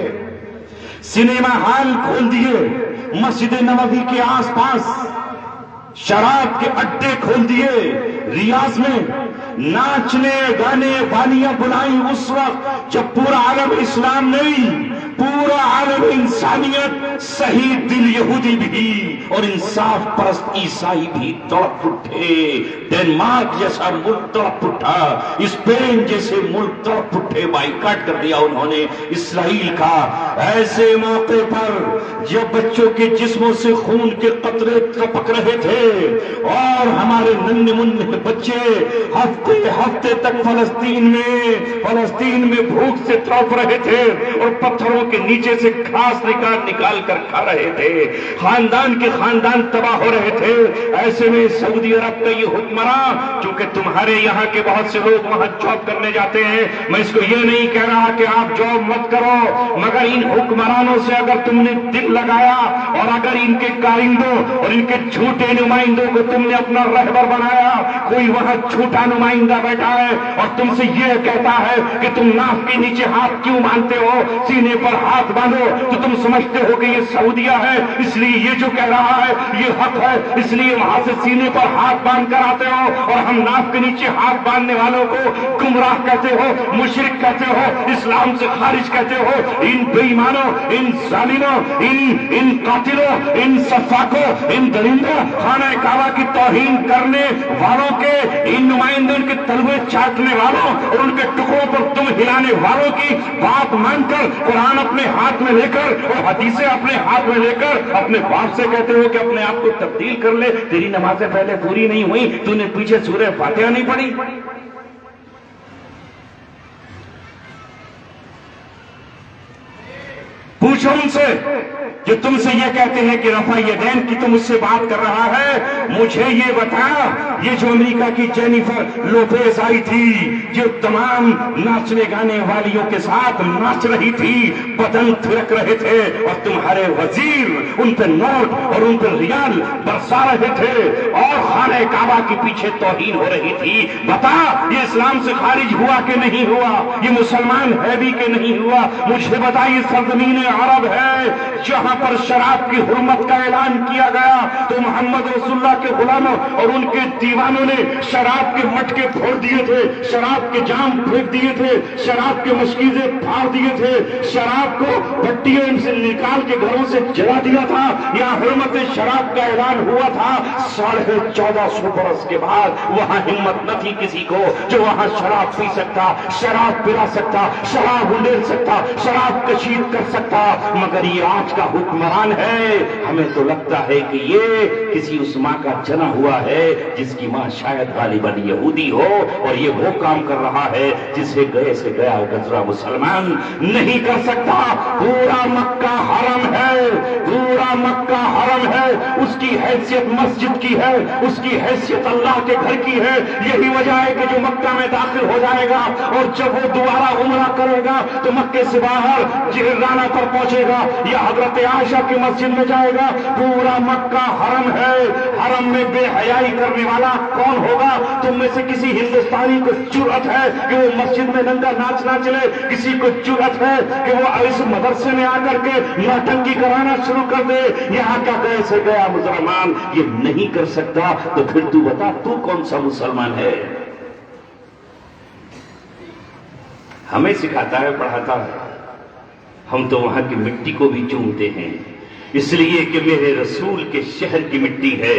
سنیما ہال کھول دیے، مسجد نبوی کے آس پاس شراب کے اڈے کھول دیے. ریاض میں ناچنے گانے والیاں بلائیں اس وقت جب پورا عالم اسلام نہیں، پورا عالم انسانیت، صحیح دل یہودی بھی اور انصاف پرست عیسائی بھی تڑپ اٹھے. ڈنمارک جیسا ملک تڑپ اٹھا، اسپین جیسے ملک تڑپ اٹھے. بائیکاٹ کر دیا انہوں نے اسرائیل کا. ایسے موقع پر جب بچوں کے جسموں سے خون کے قطرے ٹپک رہے تھے اور ہمارے ننھے منھے بچے ہفتے تک فلسطین میں بھوک سے تڑپ رہے تھے اور پتھروں کے نیچے سے گھاس نکال کر کھا رہے تھے. خاندان کے خاندان تباہ ہو رہے تھے. ایسے میں سعودی عرب کا یہ حکمراں، چونکہ تمہارے یہاں کے بہت سے لوگ وہاں جاب کرنے جاتے ہیں، میں اس کو یہ نہیں کہہ رہا کہ آپ جاب مت کرو، مگر ان حکمرانوں سے اگر تم نے دل لگایا اور اگر ان کے کارندوں اور ان کے جھوٹے نمائندوں کو تم نے اپنا رہبر بنایا، کوئی وہاں جھوٹا نمائندہ بیٹھا ہے اور تم سے یہ کہتا ہے کہ تم ناف کے نیچے ہاتھ کیوں باندھتے ہو، سینے پر ہاتھ باندھو، تو تم سمجھتے ہو کہ یہ سعودیہ ہے اس لیے یہ جو کہہ رہا ہے یہ حق ہے، اس لیے وہاں سے سینے پر ہاتھ باندھ کر آتے ہو اور ہم ناف کے نیچے ہاتھ باندھنے والوں کو گمراہ کہتے ہو، مشرک کہتے ہو، اسلام سے خارج کہتے ہو. ان بے ایمانوں، ان ظالموں، ان قاتلوں، ان سفاکوں، ان درندوں، خانہ کعبہ کی توہین کرنے والوں کے، ان نمائندوں کے تلوے چاٹنے والوں اور ان کے ٹکڑوں پر تم ہلانے والوں کی بات مان کر قرآن اپنے ہاتھ میں لے کر اور حدیثیں اپنے ہاتھ میں لے کر اپنے باپ سے کہتے ہو کہ اپنے آپ کو تبدیل کر لے. تیری نمازیں پہلے پوری نہیں ہوئی، تو نے پیچھے سورہ فاتحہ نہیں پڑھی. پوچھو ان سے جو تم سے یہ کہتے ہیں کہ رفع یدین کی تم اس سے بات کر رہا ہے، مجھے یہ بتا، یہ جو امریکہ کی جینیفر لوپیز آئی تھی جو تمام ناچنے گانے والیوں کے ساتھ ناچ رہی تھی، بدن تھرک رہے تھے اور تمہارے وزیر ان پہ نوٹ اور ان پہ ریال برسا رہے تھے اور خانہ کعبہ کے پیچھے توہین ہو رہی تھی، بتا یہ اسلام سے خارج ہوا کہ نہیں ہوا؟ یہ مسلمان ہے بھی کہ نہیں ہوا؟ مجھے بتا یہ سرزمین عرب ہے جہاں پر شراب کی حرمت کا اعلان کیا گیا تو محمد رسول اللہ کے غلاموں اور ان کے دیوانوں نے شراب کے مٹکے پھوڑ دیے تھے، شراب کے جام پھینک دیے تھے، شراب کے مشکیزیں پھاڑ دیے تھے، شراب کو بھٹیوں سے نکال کے گھروں سے جلا دیا تھا، یہاں حرمت شراب کا اعلان ہوا تھا۔ 1450 برس کے بعد وہاں ہمت نہ تھی کسی کو جو وہاں شراب پی سکتا، شراب پلا سکتا، شراب انڈیل سکتا، شراب کشید کر سکتا، مگر یہ آج کا حکمران ہے۔ ہمیں تو لگتا ہے کہ یہ کسی اس ماں کا جنا ہوا ہے جس کی ماں شاید غالباً یہودی ہو، اور یہ وہ کام کر رہا ہے جسے گئے سے گیا گزرا مسلمان نہیں کر سکتا۔ پورا مکہ حرم ہے، پورا مکہ حرم ہے، اس کی حیثیت مسجد کی ہے، اس کی حیثیت اللہ کے گھر کی ہے۔ یہی وجہ ہے کہ جو مکہ میں داخل ہو جائے گا اور جب وہ دوبارہ عمرہ کرے گا تو مکے سے باہر جہرانہ پر پہنچے گا یا حضرت عائشہ کی مسجد میں جائے گا۔ پورا مکہ حرم ہے، حرم میں بے حیائی کرنے والا کون ہوگا؟ تم میں سے کسی ہندوستانی کو جرأت ہے کہ وہ مسجد میں ننگا ناچ نہ چلے؟ کسی کو جرأت ہے کہ وہ اس مدرسے میں آ کر کے ناٹنکی کرانا شروع کر دے؟ یہاں کا گئے سے گیا مسلمان یہ نہیں کر سکتا، تو پھر تو بتا تو کون سا مسلمان ہے؟ ہمیں سکھاتا ہے، پڑھاتا ہے، ہم تو وہاں کی مٹی کو بھی چومتے ہیں، اس لیے کہ میرے رسول کے شہر کی مٹی ہے۔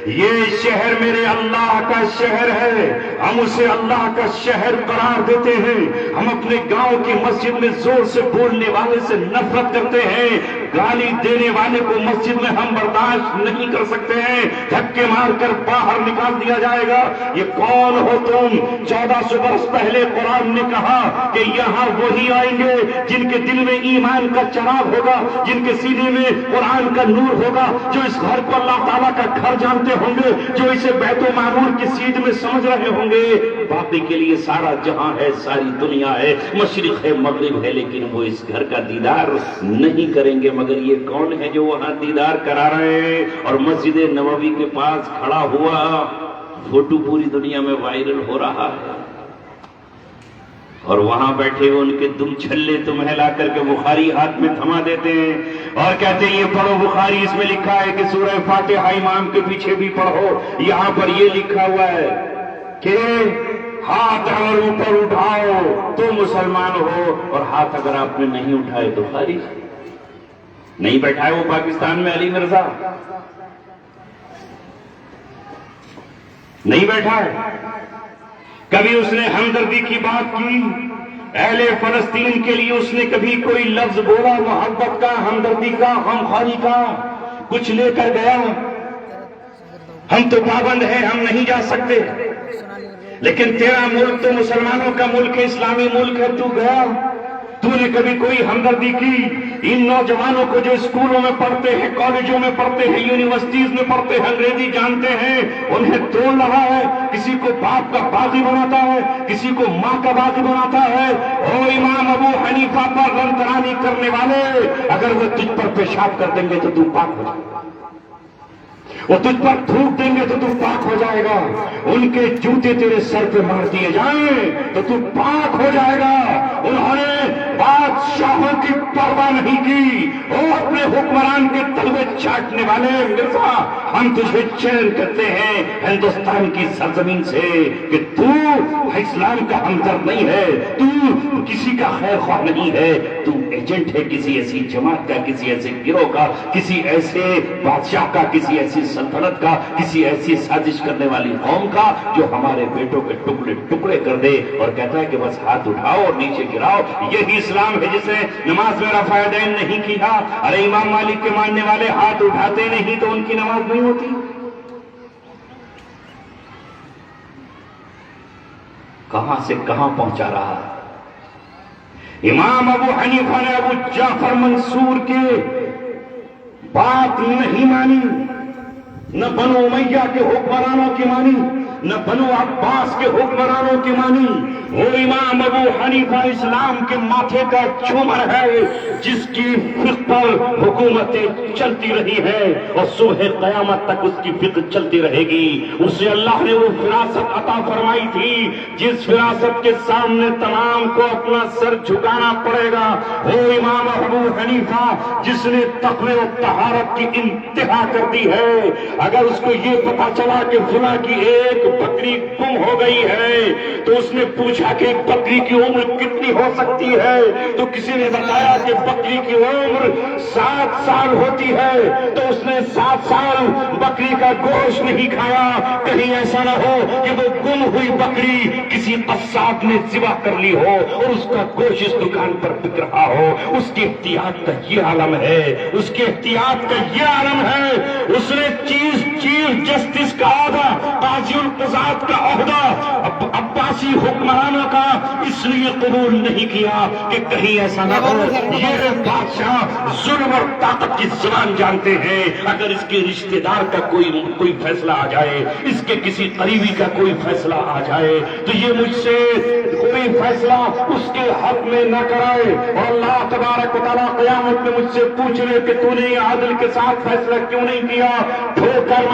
یہ شہر میرے اللہ کا شہر ہے، ہم اسے اللہ کا شہر قرار دیتے ہیں۔ ہم اپنے گاؤں کی مسجد میں زور سے بولنے والے سے نفرت کرتے ہیں، گالی دینے والے کو مسجد میں ہم برداشت نہیں کر سکتے ہیں، دھکے مار کر باہر نکال دیا جائے گا۔ یہ کون ہو تم؟ 1400 برس پہلے قرآن نے کہا کہ یہاں وہی آئیں گے جن کے دل میں ایمان کا چراغ ہوگا، جن کے سینے میں قرآن کا نور ہوگا، جو اس گھر کو اللہ تعالیٰ کا گھر جانتے ہوں گے، جو اسے بیت و معمور کی سیدھ میں سمجھ رہے ہوں گے۔ باقی کے لیے سارا جہاں ہے، ساری دنیا ہے، مشرق ہے، مغرب ہے، لیکن وہ اس گھر کا دیدار نہیں کریں گے۔ مگر یہ کون ہے جو وہاں دیدار کرا رہے ہیں؟ اور مسجد نبوی کے پاس کھڑا ہوا فوٹو پوری دنیا میں وائرل ہو رہا ہے، اور وہاں بیٹھے ہوئے ان کے دم چھلے تمہیں لا کر کے بخاری ہاتھ میں تھما دیتے ہیں اور کہتے ہیں یہ پڑھو بخاری، اس میں لکھا ہے کہ سورہ فاتحہ امام کے پیچھے بھی پڑھو۔ یہاں پر یہ لکھا ہوا ہے کہ ہاتھ اگر اوپر اٹھاؤ تو مسلمان ہو، اور ہاتھ اگر آپ نے نہیں اٹھائے تو خارج۔ نہیں بیٹھا ہے وہ پاکستان میں علی مرزا، نہیں بیٹھا ہے۔ کبھی اس نے ہمدردی کی بات کی اہل فلسطین کے لیے؟ اس نے کبھی کوئی لفظ بولا محبت کا، ہمدردی کا، غمخواری کا؟ کچھ لے کر گیا؟ ہم تو پابند ہیں، ہم نہیں جا سکتے، لیکن تیرا ملک تو مسلمانوں کا ملک ہے، اسلامی ملک ہے، تو گیا؟ تو نے کبھی کوئی ہمدردی کی؟ ان نوجوانوں کو جو اسکولوں میں پڑھتے ہیں، کالجوں میں پڑھتے ہیں، یونیورسٹیز میں پڑھتے ہیں، انگریزی جانتے ہیں، انہیں توڑ رہا ہے، کسی کو باپ کا باغی بناتا ہے، کسی کو ماں کا باغی بناتا ہے۔ او امام ابو حنیفہ پر رنترانی کرنے والے، اگر وہ تجھ پر پیشاب کر دیں گے تو تو پاک ہو جائے گا، وہ تجھ پر تھوک دیں گے تو تو پاک ہو جائے گا، ان کے جوتے تیرے سر پہ مار دیے جائیں تو تو پاک ہو جائے گا۔ انہوں نے بادشاہوں کی پرواہ نہیں کی، وہ اپنے حکمران کے تلوے چاٹنے والے۔ مرزا ہم تجھے چیلنج کرتے ہیں ہندوستان کی سرزمین سے کہ تو اسلام کا ہمدرد نہیں ہے، تو کسی کا خیر خواہ نہیں ہے، تو ایجنٹ ہے کسی ایسی جماعت کا، کسی ایسے گروہ کا، کسی ایسے بادشاہ کا، کسی ایسی سلطنت کا، کسی ایسی سازش کرنے والی قوم کا جو ہمارے بیٹوں کے ٹکڑے ٹکڑے کر دے اور کہتا ہے کہ بس ہاتھ اٹھاؤ اور نیچے گراؤ۔ یہی اسلام ہے جس نے نماز میں رفع یدین نہیں کیا۔ ارے امام مالک کے ماننے والے ہاتھ اٹھاتے نہیں تو ان کی نماز نہیں ہوتی۔ کہاں سے کہاں پہنچا رہا ہے۔ امام ابو حنیفہ نے ابو جعفر منصور کے بات نہیں مانی، نہ بنو امیہ کے حکمرانوں کی مانی، نہ بنو عباس کے حکمرانوں کی مانی. وہ امام ابو حنیفہ اسلام کے ماتھے کا جھومر ہے جس کی فقہ پر حکومتیں چلتی رہی ہے اور صبح قیامت تک اس کی فقہ چلتی رہے گی. اسے اللہ نے وہ فراست عطا فرمائی تھی جس فراست کے سامنے تمام کو اپنا سر جھکانا پڑے گا. وہ امام ابو حنیفہ جس نے تقوی و طہارت کی انتہا کر دی ہے، اگر اس کو یہ پتا چلا کہ فلاں کی ایک بکری گم ہو گئی ہے تو اس نے پوچھا کہ ایک بکری کی عمر کتنی ہو سکتی ہے، تو کسی نے بتایا کہ بکری کی عمر 7 سال ہوتی ہے، تو اس نے 7 سال بکری کا گوشت نہیں کھایا. کہیں ایسا نہ ہو کہ وہ گم ہوئی بکری کسی قصاب نے ذبح کر لی ہو اور اس کا گوشت اس دکان پر بک رہا ہو. اس کی احتیاط کا یہ عالم ہے، اس کی احتیاط کا یہ عالم ہے. اس نے چیف جسٹس کا عہدہ، قاضی القضات کا عہدہ عباسی حکمرانوں کا اس لیے قبول نہیں کیا کہ کہیں ایسا نہ ہو یہ بادشاہ ظلم اور طاقت کی زبان جانتے ہیں. اگر اس کے رشتہ دار کا کوئی فیصلہ آ جائے، اس کے کسی قریبی کا کوئی فیصلہ آ جائے تو یہ مجھ سے کوئی فیصلہ اس کے حق میں نہ کرائے. اور اللہ تبارک و تعالیٰ قیامت میں مجھ سے پوچھ لے کہ تو نے عادل کے ساتھ فیصلہ کیوں نہیں کیا. ٹھوکر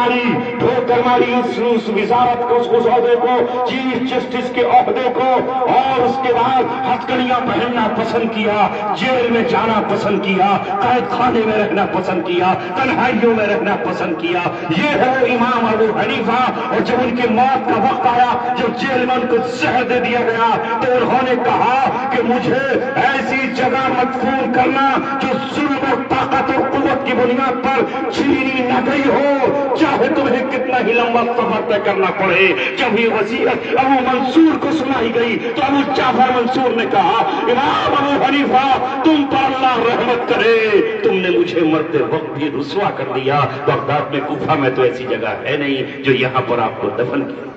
ماری اس وزارت کو، اس عہدے کو، چیف جسٹس کے عہدے کو، اور اس کے بعد ہتھکڑیاں پہننا پسند کیا، جیل میں جانا پسند کیا، قید خانے میں رہنا پسند کیا، تنہائیوں میں رہنا پسند کیا. یہ ہے وہ امام ابو حنیفہ. اور جب ان کی موت کا وقت آیا، جب جیل میں ان کو زہر دے دیا گیا تو انہوں نے کہا کہ مجھے ایسی جگہ مدفون کرنا جو ظلم اور طاقت اور قوت کی بنیاد پر چھینی نہ گئی ہو، چاہے تمہیں کتنا ہی لمبا سفر طے کرنا پڑے. جب یہ وصیت ابو منصور کو سنائی گئی تو ابو جعفر منصور نے کہا امام ابو حنیفہ تم پر اللہ رحمت کرے، تم نے مجھے مرتے وقت بھی رسوا کر دیا. بغداد میں، کوفہ میں تو ایسی جگہ ہے نہیں جو یہاں پر آپ کو دفن کیا.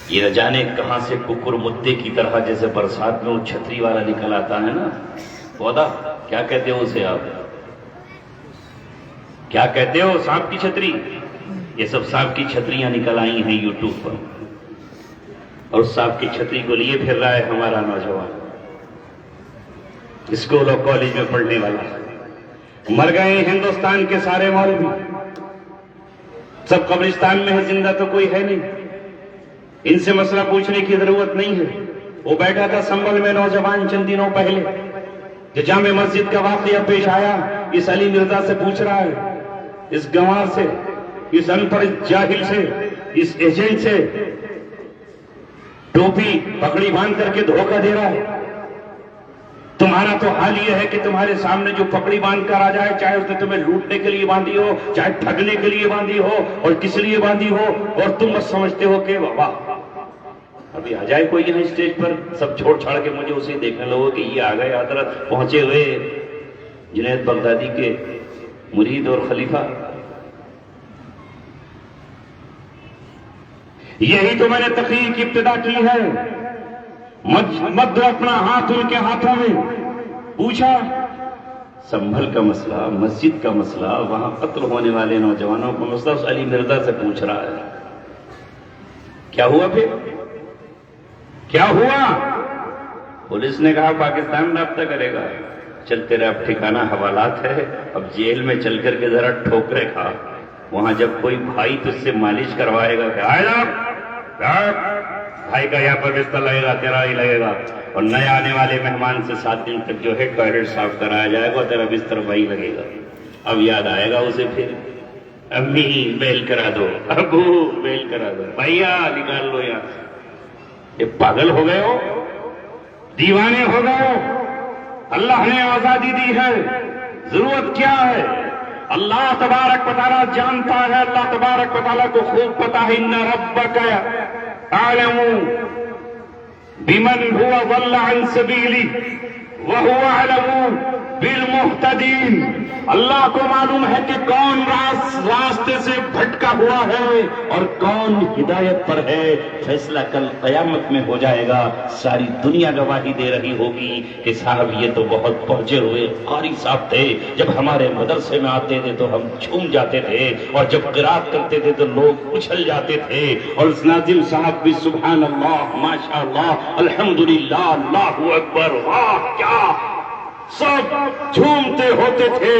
یہ نہ جانے کہاں سے ککر مدے کی طرح جیسے برسات میں وہ چھتری والا نکل آتا ہے نا پودا، کیا کہتے ہو اسے آپ؟ کیا کہتے ہو؟ سانپ کی چھتری. یہ سب سانپ کی چھتریاں نکل آئی ہیں یوٹیوب پر، اور سانپ کی چھتری کو لیے پھر رہا ہے ہمارا نوجوان اسکول اور کالج میں پڑھنے والا. مر گئے ہندوستان کے سارے مولوی، سب قبرستان میں ہے، زندہ تو کوئی ہے نہیں. ان سے مسئلہ پوچھنے کی ضرورت نہیں ہے. وہ بیٹھا تھا سنبل میں نوجوان چند دنوں پہلے، کہ جامع مسجد کا واقعہ پیش آیا. اس علی مرزا سے پوچھ رہا ہے، اس گنوار سے، اس ان پڑھ جاہل سے، اس ایجنٹ سے ٹوپی پگڑی باندھ کر کے دھوکہ دے رہا ہے. تمہارا تو حال یہ ہے کہ تمہارے سامنے جو پگڑی باندھ کر آ جائے، چاہے اس نے تمہیں لوٹنے کے لیے باندھی ہو، چاہے ٹھگنے کے لیے باندھی ہو، اور کس لیے باندھی ہو، اور تم بس سمجھتے ہو کہ واہ ابھی آ جائے کوئی یہاں اسٹیج پر، سب چھوڑ چھاڑ کے مجھے اسے دیکھنے لگو کہ یہ آ گئے حضرت پہنچے ہوئے جنید بغدادی کے مرید اور خلیفہ. یہی تو میں نے تقریر کی ابتدا کی ہے. مد اپنا ہاتھ ان کے ہاتھوں میں. پوچھا سنبھل کا مسئلہ، مسجد کا مسئلہ، وہاں قتل ہونے والے نوجوانوں کا مسئلہ اس علی مرزا سے پوچھ رہا ہے. کیا ہوا پھر؟ کیا ہوا؟ پولیس نے کہا پاکستان رابطہ کرے گا. چل تیرا اب ٹھکانہ حوالات ہے، اب جیل میں چل کر کے ذرا ٹھوکرے کھا. وہاں جب کوئی بھائی تجھ سے مالش کروائے گا کہ آئے بھائی کا یہاں پر بستر لگے گا، تیرا ہی لگے گا. اور نئے آنے والے مہمان سے 7 دن تک جو ہے ٹوائلٹ صاف کرایا جائے گا، تیرا بستر وہی لگے گا. اب یاد آئے گا اسے پھر، امی بیل کرا دو، ابو بیل کرا دو، بھیا نکال لو یہاں سے. یہ پاگل ہو گئے ہو، دیوانے ہو گئے ہو. اللہ نے آزادی دی ہے، ضرورت کیا ہے؟ اللہ تبارک و تعالیٰ جانتا ہے، اللہ تبارک و تعالیٰ کو خوب پتا ہے. ان ربک اعلم بمن هو ضل عن سبیلی وَهُوَ أَعْلَمُ بِالْمُهْتَدِينَ، اللہ کو معلوم ہے کہ کون راستے سے بھٹکا ہوا ہے اور کون ہدایت پر ہے۔ فیصلہ کل قیامت میں ہو جائے گا، ساری دنیا گواہی دے رہی ہوگی کہ صاحب یہ تو بہت پہنچے ہوئے قاری صاحب تھے، جب ہمارے مدرسے میں آتے تھے تو ہم جھوم جاتے تھے، اور جب قرات کرتے تھے تو لوگ اچھل جاتے تھے، اور اس ناظم صاحب بھی سبحان اللہ، ماشاء اللہ، الحمدللہ، اللہ اکبر، واہ کیا، سب جھومتے ہوتے تھے۔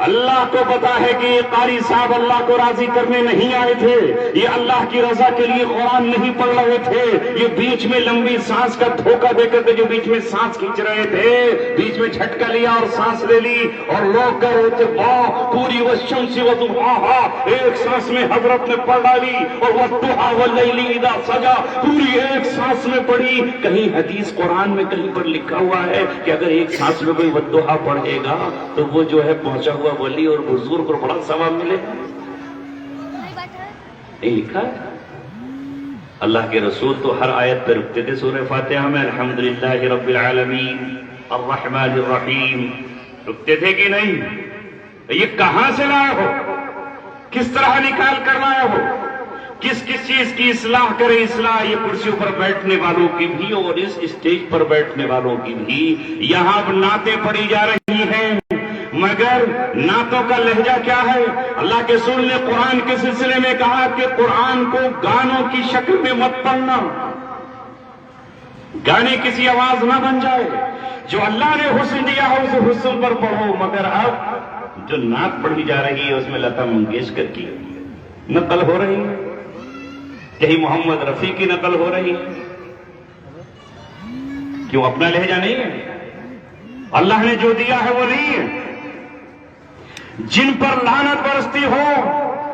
اللہ کو پتا ہے کہ یہ قاری صاحب اللہ کو راضی کرنے نہیں آئے تھے، یہ اللہ کی رضا کے لیے قرآن نہیں پڑھ رہے تھے، یہ بیچ میں لمبی سانس کا دھوکہ دے کر کے جو بیچ میں سانس کھینچ رہے تھے، بیچ میں جھٹکا لیا اور سانس لے لی، اور لوگ کہہ رہے تھے واہ پوری والشمس وضحاہا، ایک سانس میں حضرت نے پڑھ ڈالی، اور والضحی واللیل اذا سجا پوری ایک سانس میں پڑھی۔ کہیں حدیث قرآن میں کہیں پر لکھا ہوا ہے کہ اگر ایک سانس میں کوئی والضحی پڑھے گا تو وہ جو ہے پہنچا ہوا ولی اور بزرگ کو بڑا ثواب ملے گا؟ نہیں لکھا ہے؟ اللہ کے رسول تو ہر آیت پہ رکتے تھے سورہ فاتحہ میں، الحمدللہ رب العالمین الرحمن الرحیم، رکتے تھے کہ نہیں؟ یہ کہاں سے لائے ہو؟ کس طرح نکال کر لائے ہو؟ کس کس چیز کی اصلاح کرے؟ اصلاح یہ کرسیوں پر بیٹھنے والوں کی بھی اور اس اسٹیج پر بیٹھنے والوں کی بھی۔ یہاں اب نعتیں پڑھی جا رہی ہیں، مگر نعتوں کا لہجہ کیا ہے؟ اللہ کے رسول نے قرآن کے سلسلے میں کہا کہ قرآن کو گانوں کی شکل میں مت پڑھنا، گانے کسی آواز نہ بن جائے، جو اللہ نے حسن دیا ہے اسے حسن پر پڑھو۔ مگر اب جو نعت پڑھی جا رہی ہے اس میں لتا منگیشکر کی نقل ہو رہی ہے، کہیں محمد رفیع کی نقل ہو رہی ہے۔ کیوں؟ اپنا لہجہ نہیں ہے، اللہ نے جو دیا ہے وہ نہیں ہے۔ جن پر لعنت برستی ہو،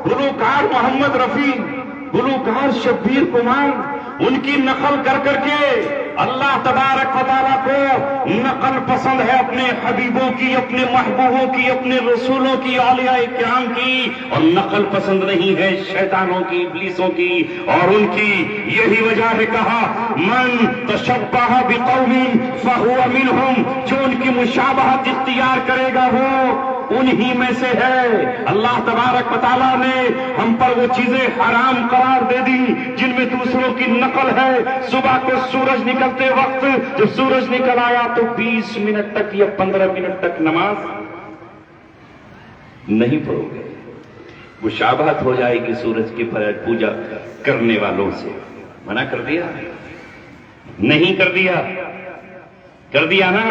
گلوکار محمد رفیع، گلوکار شبیر کمار، ان کی نقل کر کر کے اللہ تبارک و تعالیٰ کو نقل پسند ہے اپنے حبیبوں کی، اپنے محبوبوں کی، اپنے رسولوں کی، اولیاء کرام کی، اور نقل پسند نہیں ہے شیطانوں کی، ابلیسوں کی اور ان کی۔ یہی وجہ ہے کہا من تشبہ بقوم فہو منہم، جو ان کی مشابہت اختیار کرے گا وہ انہی میں سے ہے۔ اللہ تبارک و تعالیٰ نے ہم پر وہ چیزیں حرام قرار دے دی جن میں دوسروں کی نقل ہے۔ صبح کو سورج نکلتے وقت جب سورج نکل آیا تو 20 منٹ تک یا 15 منٹ تک نماز نہیں پڑھو گے، مشابہت ہو جائے گی سورج کی پوجا کرنے والوں سے۔ منع کر دیا؟ نہیں کر دیا؟ کر دیا نا،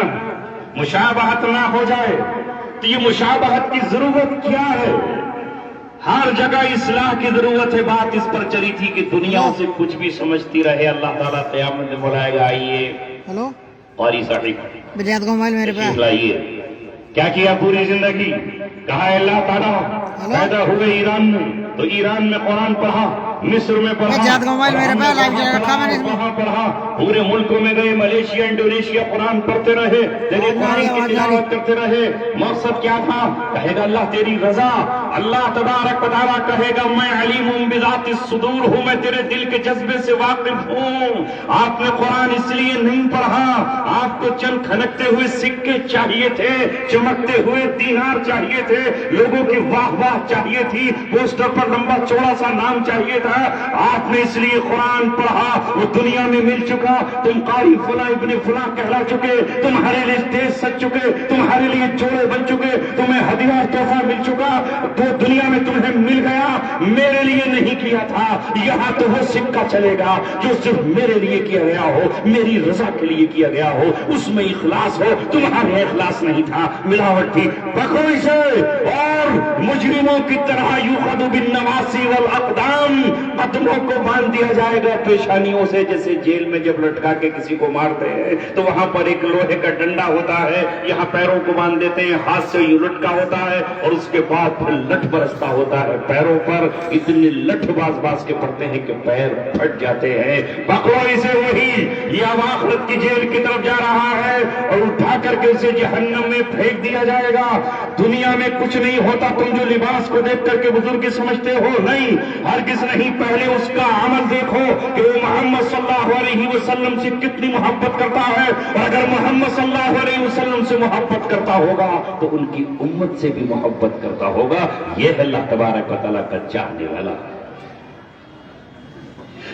مشابہت نہ ہو جائے۔ تو یہ مشابہت کی ضرورت کیا ہے؟ ہر جگہ اصلاح کی ضرورت ہے۔ بات اس پر چلی تھی کہ دنیا سے کچھ بھی سمجھتی رہے، اللہ تعالیٰ قیامت میں بلائے گا، آئیے ہلو قاری صاحب بجات کا موبائل میرے پاس لائیے۔ کیا کیا پوری زندگی؟ کہا ہے اللہ تعالیٰ پیدا ہوئے ایران میں تو ایران میں قرآن پڑھا، مصر میں پڑھا، بجات کا موبائل میرے پاس لائیو چلا رکھا میں نے اس میں۔ وہاں پڑھا، پورے ملکوں میں گئے، ملیشیا انڈونیشیا، قرآن پڑھتے رہے، تیرے قرآن کی تلاوت کرتے رہے۔ مقصد کیا تھا؟ کہے گا اللہ تیری رضا، اللہ تبارک و تعالیٰ کہے گا میں علیم بذات الصدور ہوں، میں تیرے دل کے جذبے سے واقف ہوں۔ آپ نے قرآن اس لیے نہیں پڑھا، آپ کو چند کھنکتے ہوئے سکے چاہیے تھے، چمکتے ہوئے دینار چاہیے تھے، لوگوں کی واہ واہ چاہیے تھی، پوسٹر پر لمبا چوڑا سا نام چاہیے تھا۔ آپ نے اس لیے قرآن پڑھا، وہ دنیا میں مل چکا، تم قاری فلاں ابن فلاں کہلا چکے، تمہارے لیے اسٹیج سج چکے، تمہارے لیے جوڑے بن چکے، تمہیں ہدیہ تحفہ مل چکا، تو دنیا میں تمہیں مل گیا۔ میرے لیے نہیں کیا تھا، یہاں تو وہ سکہ چلے گا جو صرف میرے لیے کیا گیا ہو، میری رضا کے لیے کیا گیا ہو، اس میں اخلاص ہو۔ تمہارے اخلاص نہیں تھا، ملاوٹ تھی۔ پکڑو اسے، اور مجرموں کی طرح یؤخذ بالنواصی والاقدام، قدموں کو باندھ دیا جائے گا پیشانیوں سے، جیسے جیل میں جب لٹکا کے کسی کو مارتے ہیں تو وہاں پر ایک لوہے کا ڈنڈا ہوتا ہے، یہاں پیروں کو باندھ دیتے ہیں، ہاتھ سے یوں لٹکا ہوتا ہے، اور اس کے بعد پھر لٹ برستا ہوتا ہے پیروں پر۔ اتنے لٹ باز کے پڑتے ہیں کہ پیر پھٹ جاتے ہیں۔ پکڑو اسے، وہی یہ اب آخرت کی جیل کی طرف جا رہا ہے، اور اٹھا کر کے اسے جہنم میں پھینک دیا جائے گا۔ دنیا میں کچھ نہیں ہوتا، تم جو لباس کو دیکھ کر کے بزرگ سمجھتے ہو، نہیں، ہرگز نہیں۔ پہلے اس کا عمل دیکھو کہ وہ محمد صلی اللہ علیہ وسلم سے کتنی محبت کرتا ہے، اور اگر محمد صلی اللہ علیہ وسلم سے محبت کرتا ہوگا تو ان کی امت سے بھی محبت کرتا ہوگا۔ یہ ہے اللہ تبارک و تعالیٰ کا چاہنے والا۔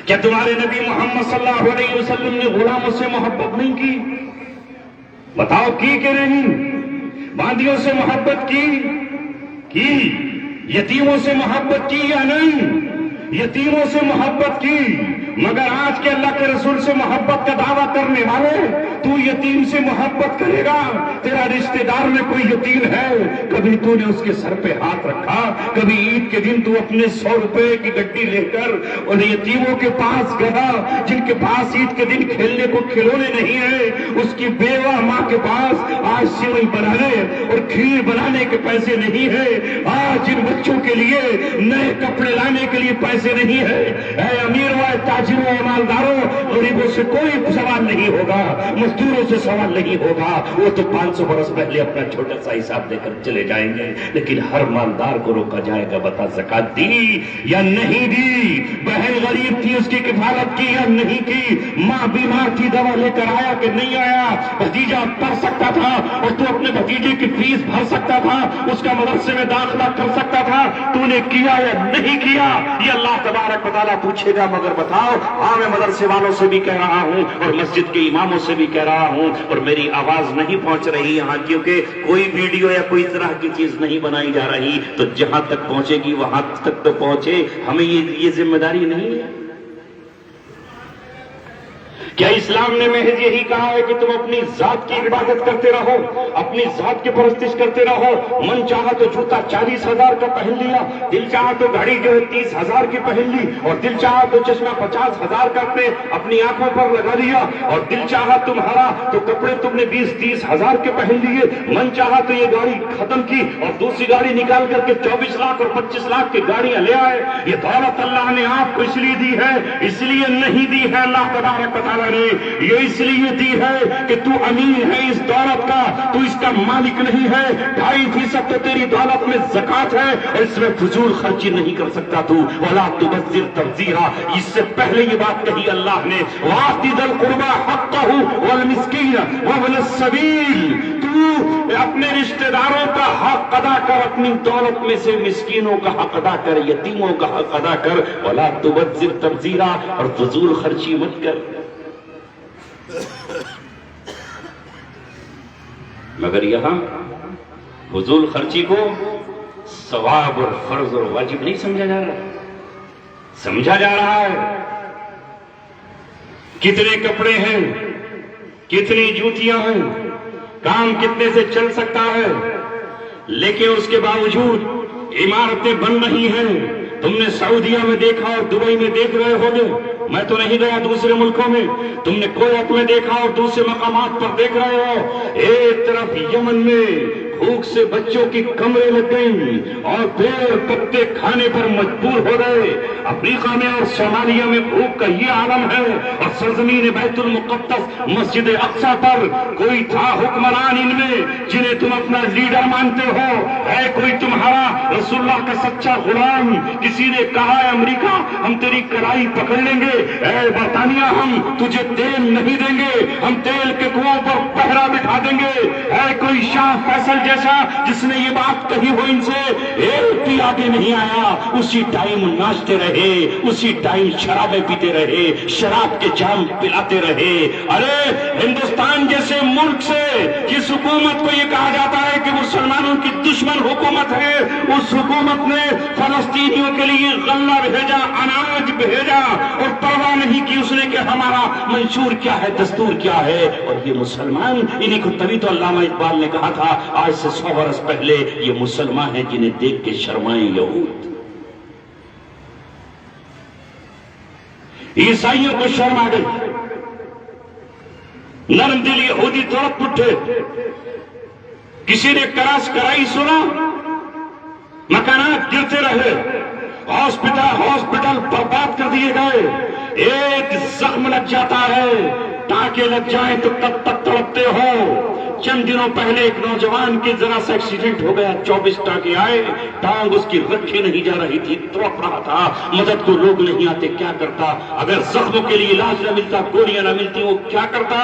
کیا تمہارے نبی محمد صلی اللہ علیہ وسلم نے غلاموں سے محبت نہیں کی؟ بتاؤ کی کہ نہیں؟ باندیوں سے محبت کی؟ یتیموں سے محبت کی یا نہیں؟ یتیموں سے محبت کی، مگر آج کے اللہ کے رسول سے محبت کا دعویٰ کرنے والے، تو یتیم سے محبت کرے گا؟ تیرا رشتہ دار میں کوئی یتیم ہے، کبھی تو نے اس کے سر پہ ہاتھ رکھا؟ کبھی عید کے دن تو اپنے 100 روپے کی گڈی لے کر ان یتیموں کے پاس گیا جن کے پاس عید کے دن کھیلنے کو کھلونے نہیں ہیں، اس کی بیوہ ماں کے پاس آج سیوئی بنانے اور کھیر بنانے کے پیسے نہیں ہیں، آج ان بچوں کے لیے نئے کپڑے لانے کے لیے پیسے نہیں ہے؟ اے امیروں، اے تاجروں، اے مالداروں، غریبوں سے کوئی سوال نہیں ہوگا، مزدوروں سے سوال نہیں ہوگا، وہ تو 500 برس پہلے اپنا چھوٹا سا حساب دے کر چلے جائیں گے، لیکن ہر مالدار کو روکا جائے گا، بتا زکات دی یا نہیں دی؟ بہن غریب تھی، اس کی کفالت کی یا نہیں کی؟ ماں بیمار تھی، دوا لے کر آیا کہ نہیں آیا؟ بھتیجا پڑھ سکتا تھا اور تو اپنے بھتیجے کی فیس بھر سکتا تھا، اس کا مدرسے میں داخلہ کر سکتا تھا، تو نے کیا یا نہیں کیا؟ یہ اللہ تبارک و تعالیٰ پوچھے گا۔ مگر بتاؤ، ہاں میں مدرسے والوں سے بھی کہہ رہا ہوں اور مسجد کے اماموں سے بھی کہہ رہا ہوں، اور میری آواز نہیں پہنچ رہی یہاں کیونکہ کوئی ویڈیو یا کوئی طرح کی چیز نہیں بنائی جا رہی، تو جہاں تک پہنچے گی وہاں تک تو پہنچے، ہمیں یہ ذمہ داری نہیں ہے؟ کیا اسلام نے محض یہی کہا ہے کہ تم اپنی ذات کی عبادت کرتے رہو، اپنی ذات کی پرستش کرتے رہو؟ من چاہا تو جوتا 40,000 کا پہن لیا، دل چاہا تو گھڑی جو ہے 30,000 کی پہن لی، اور دل چاہا تو چشمہ 50,000 کا اپنی آنکھوں پر لگا لیا، اور دل چاہا تمہارا تو کپڑے تم نے 20-30,000 کے پہن لیے، من چاہا تو یہ گاڑی ختم کی اور دوسری گاڑی نکال کر کے 24 لاکھ اور 25 لاکھ کی گاڑیاں لے آئے۔ یہ دولت اللہ نے آپ کو اس لیے دی ہے، اس لیے نہیں دی ہے اللہ تبارک و تعالیٰ نے، یہ اس لیے دی ہے کہ تو امین ہے اس دولت کا، تو اس کا مالک نہیں ہے۔ 2.5% تو تیری دولت میں زکات ہے، اور اس میں فضول خرچی نہیں کر سکتا تو۔ وَلَا تُبَذِّرْ تَبْذِيرًا، اس سے پہلے یہ بات کہی اللہ نے، وَآتِ ذِي الْقُرْبَىٰ حَقَّهُ وَالْمِسْكِينَ وَابْنَ السَّبِيلِ، تو اپنے رشتہ داروں کا حق ادا کر، اپنی دولت میں سے مسکینوں کا حق ادا کر، یتیموں کا حق ادا کر۔ وَلَا تُبَذِّرْ تَبْذِيرًا، اور فضول خرچی مت کر۔ مگر یہاں فضول خرچی کو ثواب اور فرض اور واجب نہیں سمجھا جا رہا، سمجھا جا رہا ہے کتنے کپڑے ہیں، کتنی جوتیاں ہیں، کام کتنے سے چل سکتا ہے، لیکن اس کے باوجود عمارتیں بن رہی ہیں۔ تم نے سعودیہ میں دیکھا اور دبئی میں دیکھ رہے ہوگے، میں تو نہیں گیا دوسرے ملکوں میں، تم نے کویت میں دیکھا اور دوسرے مقامات پر دیکھ رہے ہو۔ ایک طرف یمن میں بھوک سے بچوں کی کمریں لگ گئیں اور پیڑ پتے کھانے پر مجبور ہو گئے۔ افریقہ میں اور صومالیہ میں بھوک کا یہ عالم ہے، اور سرزمین بیت المقدس مسجد اقصی پر کوئی تھا حکمران ان میں جنہیں تم اپنا لیڈر مانتے ہو؟ ہے کوئی تمہارا رسول اللہ کا سچا غلام؟ کسی نے کہا ہے امریکہ ہم تیری کڑائی پکڑ لیں گے، اے برطانیہ ہم تجھے تیل نہیں دیں گے، ہم تیل کے کنووں پر پہرا بٹھا دیں گے؟ ہے کوئی شاہ فیصل جیسا جس نے یہ بات کہی ہو ان سے؟ ایک بھی آگے نہیں آیا، اسی ٹائم ناچتے رہے، اسی ٹائم شرابیں پیتے رہے، شراب کے جام پلاتے رہے۔ ارے ہندوستان جیسے ملک سے جس حکومت کو یہ کہا جاتا ہے کہ مسلمانوں کی دشمن حکومت ہے، اس حکومت نے فلسطینیوں کے لیے غلہ بھیجا، اناج بھیجا، اور پرواہ نہیں کی اس نے کہ ہمارا منشور کیا ہے، دستور کیا ہے۔ اور یہ مسلمان، انہیں کو تبھی تو علامہ اقبال نے کہا تھا آج سے 100 برس پہلے، یہ مسلمان ہیں جنہیں دیکھ کے شرمائیں یہود۔ عیسائیوں کو شرم آ گئی، نرم دل یہودی تڑپ اٹھے۔ کسی نے کراس کرائی سنا، مکانات گرتے رہے، ہاسپٹل برباد کر دیے گئے۔ ایک زخم لگ جاتا ہے، ٹانکے لگ جائیں تو تب تک تڑپتے ہو، چند دنوں پہلے ایک نوجوان کے ذرا سا ایکسیڈنٹ ہو گیا، 24 ٹانکے آئے، ٹانگ اس کی رکھی نہیں جا رہی تھی، تڑپ رہا تھا، مدد کو لوگ نہیں آتے، کیا کرتا؟ اگر زخموں کے لیے علاج نہ ملتا، گولیاں نہ ملتی، وہ کیا کرتا؟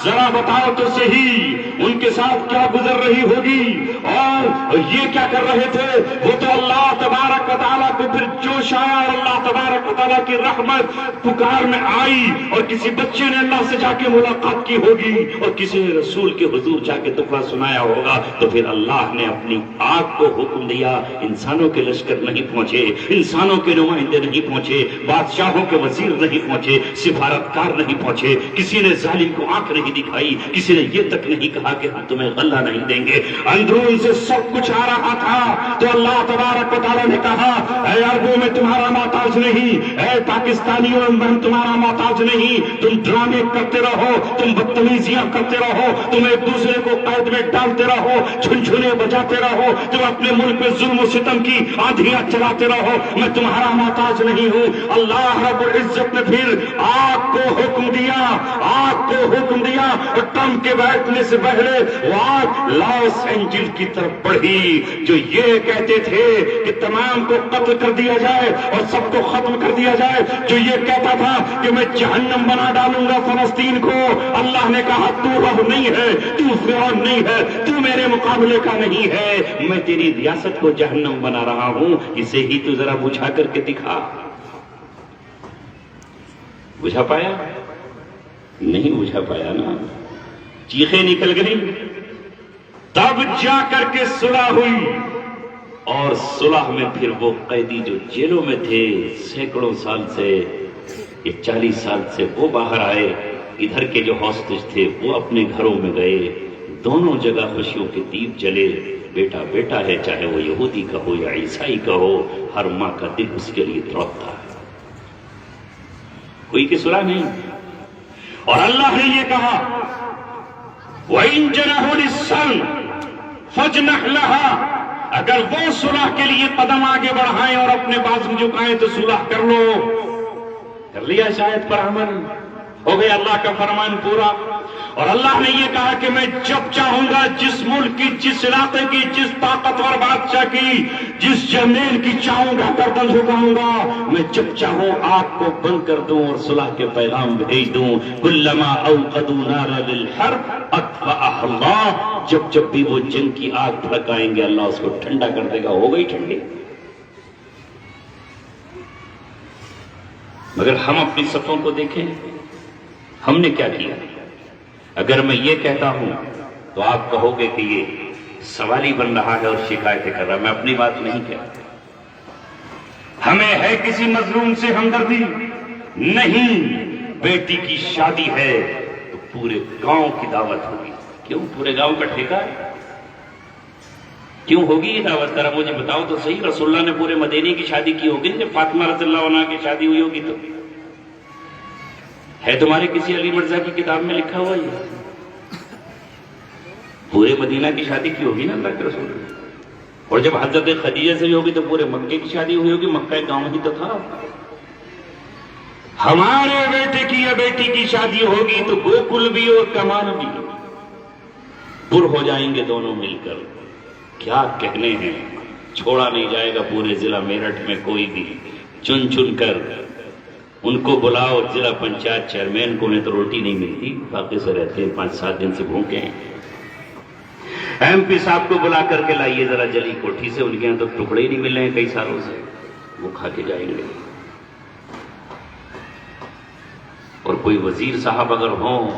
ذرا بتاؤ تو صحیح ان کے ساتھ کیا گزر رہی ہوگی؟ اور یہ کیا کر رہے تھے؟ وہ تو اللہ تبارک و تعالیٰ کو پھر جوش آیا اور اللہ تبارک و تعالیٰ کی رحمت پکار میں آئی، اور کسی بچے نے اللہ سے جا کے ملاقات کی ہوگی اور کسی نے رسول کے حضور جا کے دفعہ سنایا ہوگا، تو پھر اللہ نے اپنی آگ کو حکم دیا، انسانوں کے لشکر نہیں پہنچے، انسانوں کے نمائندے نہیں پہنچے، بادشاہوں کے وزیر نہیں پہنچے، سفارتکار نہیں پہنچے، کسی نے ظالم کو آنکھ نہیں دکھائی، کسی نے یہ تک نہیں کہا کہ ہم تمہیں غلہ نہیں دیں گے، اندرون سے سب کچھ آ رہا تھا۔ تو اللہ تبارک و تعالیٰ نے کہا، اے عربوں میں تمہارا محتاج نہیں، اے پاکستانیوں میں تمہارا محتاج نہیں، تم ڈرامے کرتے رہو، تم بدتمیزیاں کرتے رہو، تم ایک دوسرے کو قید میں ڈالتے رہو، جھنجھنے بجاتے رہو، تم اپنے ملک میں ظلم و ستم کی آندھیاں چلاتے رہو، میں تمہارا محتاج نہیں ہوں۔ اللہ رب العزت نے پھر آگ کو حکم دیا، آگ کو حکم دیا، اور ٹرمپ کے بیٹھنے سے پہلے وہ آگ لاس اینجلس کی طرف بڑھی۔ جو یہ کہتے تھے کہ تمام کو قتل کر دیا جائے اور سب کو ختم کر دیا جائے، جو یہ کہتا تھا کہ میں جہنم بنا ڈالوں گا فلسطین کو، اللہ نے کہا تو رب نہیں ہے، تو فرعون نہیں ہے، تو میرے مقابلے کا نہیں ہے، میں تیری ریاست کو جہنم بنا رہا ہوں، اسے ہی تو ذرا بجھا کر کے دکھا۔ بجھا پایا؟ نہیں بجھا پایا نا، چیخیں نکل گئی، تب جا کر کے صلح ہوئی، اور صلح میں پھر وہ قیدی جو جیلوں میں تھے سینکڑوں سال سے، یہ 40 سال سے، وہ باہر آئے، ادھر کے جو ہاسٹیج تھے وہ اپنے گھروں میں گئے، دونوں جگہ خوشیوں کے دیپ جلے، بیٹا بیٹا ہے، چاہے وہ یہودی کا ہو یا عیسائی کا ہو، ہر ماں کا دل اس کے لیے تڑپتا ہے، کوئی کی صلح نہیں۔ اور اللہ نے یہ کہا وَإِن جَنَحُوا لِلسَّلْمِ فَاجْنَحْ لَهَا، اگر وہ صلح کے لیے قدم آگے بڑھائیں اور اپنے بازو جھکائیں تو صلح کر لو۔ کر لیا شاید پر عمل ہو گیا، اللہ کا فرمان پورا۔ اور اللہ نے یہ کہا کہ میں جب چاہوں گا جس ملک کی، جس علاقے کی، جس طاقتور بادشاہ کی، جس جرنیل کی چاہوں گا گردن جھکاؤں گا، میں جب چاہوں آگ کو بند کر دوں اور صلح کے پیغام بھیج دوں۔ کلما اوقدوا نارا للحرب اطفأها اللہ، جب جب بھی وہ جنگ کی آگ بھڑکائیں گے اللہ اس کو ٹھنڈا کر دے گا، ہو گئی ٹھنڈی۔ مگر ہم اپنی صفوں کو دیکھیں، ہم نے کیا کیا؟ اگر میں یہ کہتا ہوں تو آپ کہو گے کہ یہ سوالی بن رہا ہے اور شکایتیں کر رہا ہے، میں اپنی بات نہیں کہتا۔ ہمیں ہے کسی مظلوم سے ہمدردی نہیں، بیٹی کی شادی ہے تو پورے گاؤں کی دعوت ہوگی۔ کیوں؟ پورے گاؤں کا ٹھیکہ ہے، کیوں ہوگی یہ دعوت؟ ذرا مجھے بتاؤ تو صحیح، رسول اللہ نے پورے مدینے کی شادی کی ہوگی، جب فاطمہ رضی اللہ عنہا کی شادی ہوئی ہوگی تو ہے تمہارے کسی علی مرزا کی کتاب میں لکھا ہوا یہ؟ پورے مدینہ کی شادی کی ہوگی نا اللہ کے رسول نے، اور جب حضرت خدیجہ سے ہوگی تو پورے مکے کی شادی ہوئی ہوگی، مکہ ایک گاؤں ہی تو تھا۔ ہمارے بیٹے کی یا بیٹی کی شادی ہوگی تو گوکل بھی اور کمان بھی پر ہو جائیں گے دونوں مل کر۔ کیا کہنے ہیں، چھوڑا نہیں جائے گا پورے ضلع میرٹھ میں کوئی بھی، چن چن کر ان کو بلاؤ۔ ضلع پنچایت چیئرمین کو انہیں تو روٹی نہیں ملتی، باقی سے رہتے ہیں 5-7 دن سے بھوکے ہیں۔ ایم پی صاحب کو بلا کر کے لائیے ذرا جلی کوٹھی سے، ان کے یہاں تو ٹکڑے ہی نہیں مل رہے ہیں کئی سالوں سے، وہ کھا کے جائیں گے۔ اور کوئی وزیر صاحب اگر ہوں،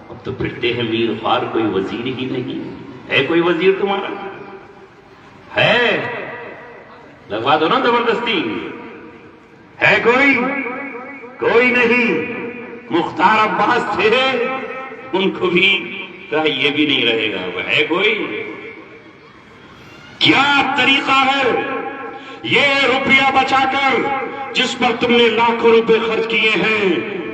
اب تو پھرتے ہیں میر خوار، کوئی وزیر ہی نہیں ہے۔ کوئی وزیر تمہارا ہے؟ لگوا دو نا زبردستی۔ ہے کوئی نہیں۔ مختار عباس تھے، ان کو بھی کہا یہ بھی نہیں رہے گا، وہ ہے کوئی؟ کیا طریقہ ہے یہ روپیہ بچا کر جس پر تم نے لاکھوں روپے خرچ کیے ہیں؟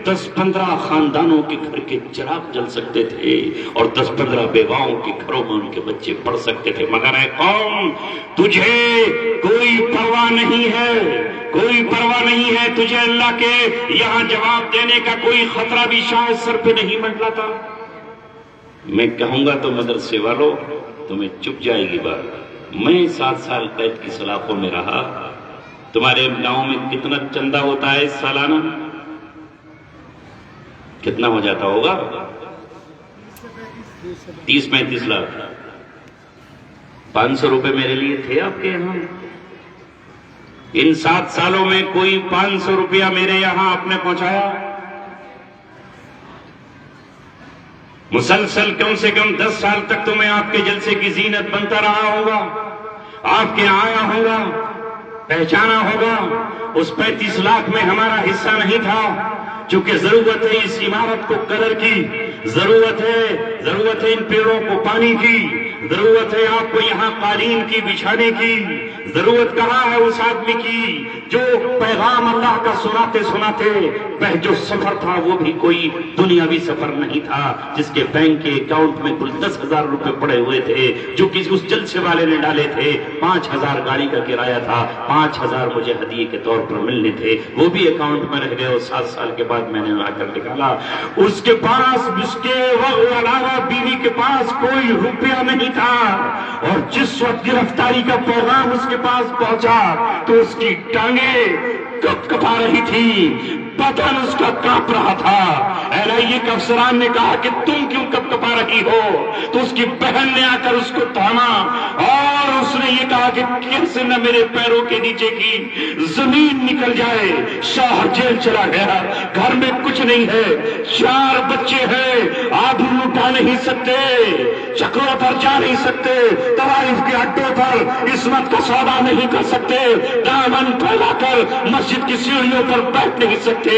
10-15 خاندانوں کے گھر کے چراغ جل سکتے تھے اور 10-15 بیواؤں کے گھروں میں ان کے بچے پڑھ سکتے تھے، مگر اے قوم تجھے کوئی پرواہ نہیں ہے، کوئی پرواہ نہیں ہے تجھے اللہ کے یہاں جواب دینے کا کوئی خطرہ بھی شاید سر پہ نہیں منڈلاتا۔ میں کہوں گا تو مدرسے والوں تمہیں چپ جائے گی بات. میں 7 سال قید کی سلاخوں میں رہا. تمہارے گاؤں میں کتنا چندہ ہوتا ہے سالانہ؟ کتنا ہو جاتا ہوگا؟ 30-35 لاکھ. 500 روپے میرے لیے تھے آپ کے یہاں؟ ان 7 سالوں میں کوئی 500 روپیہ میرے یہاں آپ نے پہنچایا؟ مسلسل کم سے کم 10 سال تک تو میں آپ کے جلسے کی زینت بنتا رہا ہوگا، آپ کے آیا ہوگا، پہچانا ہوگا. اس 35 لاکھ میں ہمارا حصہ نہیں تھا، چونکہ ضرورت ہے اس عمارت کو کلر کی، ضرورت ہے ان پیڑوں کو پانی کی، ضرورت ہے آپ کو یہاں قالین کی بچھانے کی. ضرورت کہاں ہے اس آدمی کی جو پیغام اللہ کا سناتے جو سفر تھا وہ بھی کوئی دنیاوی سفر نہیں تھا، جس کے بینک کے اکاؤنٹ میں کل 10,000 روپے پڑے ہوئے تھے جو کہ اس جلسے والے نے ڈالے تھے. 5,000 گاڑی کا کرایہ تھا، 5,000 مجھے ہدیے کے طور پر ملنے تھے، وہ بھی اکاؤنٹ میں رہ گئے اور 7 سال کے بعد میں نے آ کر نکالا. اس کے پاس اس کے علاوہ بیوی کے پاس کوئی روپیہ نہیں تھا، اور جس وقت گرفتاری کا پیغام اس کے پاس پہنچا تو اس کی ٹانگیں کپ کپا رہی تھی، بدن اس کا کانپ رہا تھا. LIA کے افسران نے کہا کہ تم کیوں کپ کپا رہی ہو؟ تو اس کی بہن نے آ کر اس کو تھاما اور اس نے یہ کہا کہ کیسے نہ میرے پیروں کے نیچے کی زمین نکل جائے. شوہر جیل چلا گیا، گھر میں کچھ نہیں ہے، 4 بچے ہیں، آبرو اٹھا نہیں سکتے، چکروں پر جا نہیں سکتے، طوائف کے اڈوں پر عصمت کا سودا نہیں کر سکتے، دامن پھیلا کر مسجد کی سیڑھیوں پر بیٹھ نہیں سکتے.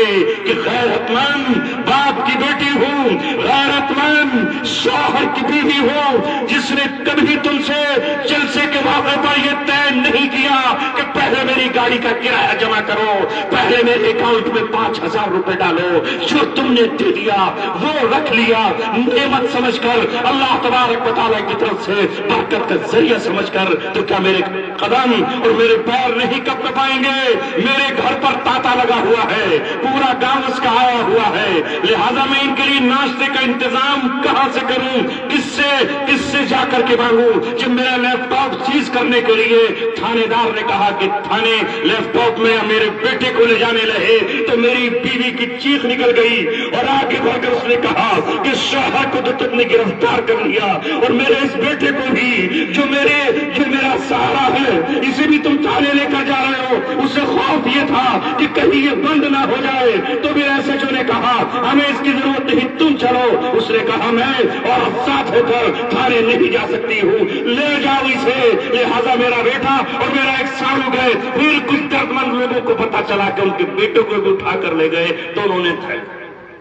کہ غیرت مند باپ کی بیٹی ہوں، غیرت مند شوہر کی بیوی ہوں، جس نے کبھی تم سے جلسے کے موقع پر یہ طے نہیں کیا کہ پہلے میری گاڑی کا کرایہ جمع کرو، پہلے میرے اکاؤنٹ میں 5,000 روپے ڈالو، جو تم نے دے دیا وہ رکھ لیا نعمت سمجھ کر، اللہ تبارک و تعالیٰ کی طرف سے برکت کا ذریعہ سمجھ کر. تو کیا میرے قدم اور میرے پیر نہیں کب کپائیں گے؟ میرے گھر پر تاتا لگا ہوا ہے، پورا گاؤں اس کا آیا ہوا ہے، لہذا میں ان کے لیے ناشتے کا انتظام کہاں سے کروں؟ کس سے جا کر کے مانگوں؟ جب میرا لیپ ٹاپ سیز کرنے کے لیے تھانے دار نے کہا کہ تھانے لیپ ٹاپ میں میرے بیٹے کو لے جانے لگے تو میری بیوی کی چیخ نکل گئی اور آگے بڑھ کر اس نے کہا کہ شوہر کو تو تم نے گرفتار کر لیا اور میرے اس بیٹے کو بھی جو میرا سہارا ہے اسے بھی تم تھانے لے کر جا رہے ہو. اسے خوف یہ تھا کہ کہیں یہ بند نہ ہو جائے. تو میرے SHO نے کہا ہمیں اس کی ضرورت نہیں، تم چلو. اس نے کہا میں اور ساتھ ہو کر تھانے نہیں جا سکتی ہوں، لے جاؤ اسے. لہذا میرا بیٹا اور میرا ایک سالو گئے. پھر کچھ درد مند لوگوں کو پتا چلا کہ ان کے بیٹوں کو اٹھا کر لے گئے. دونوں نے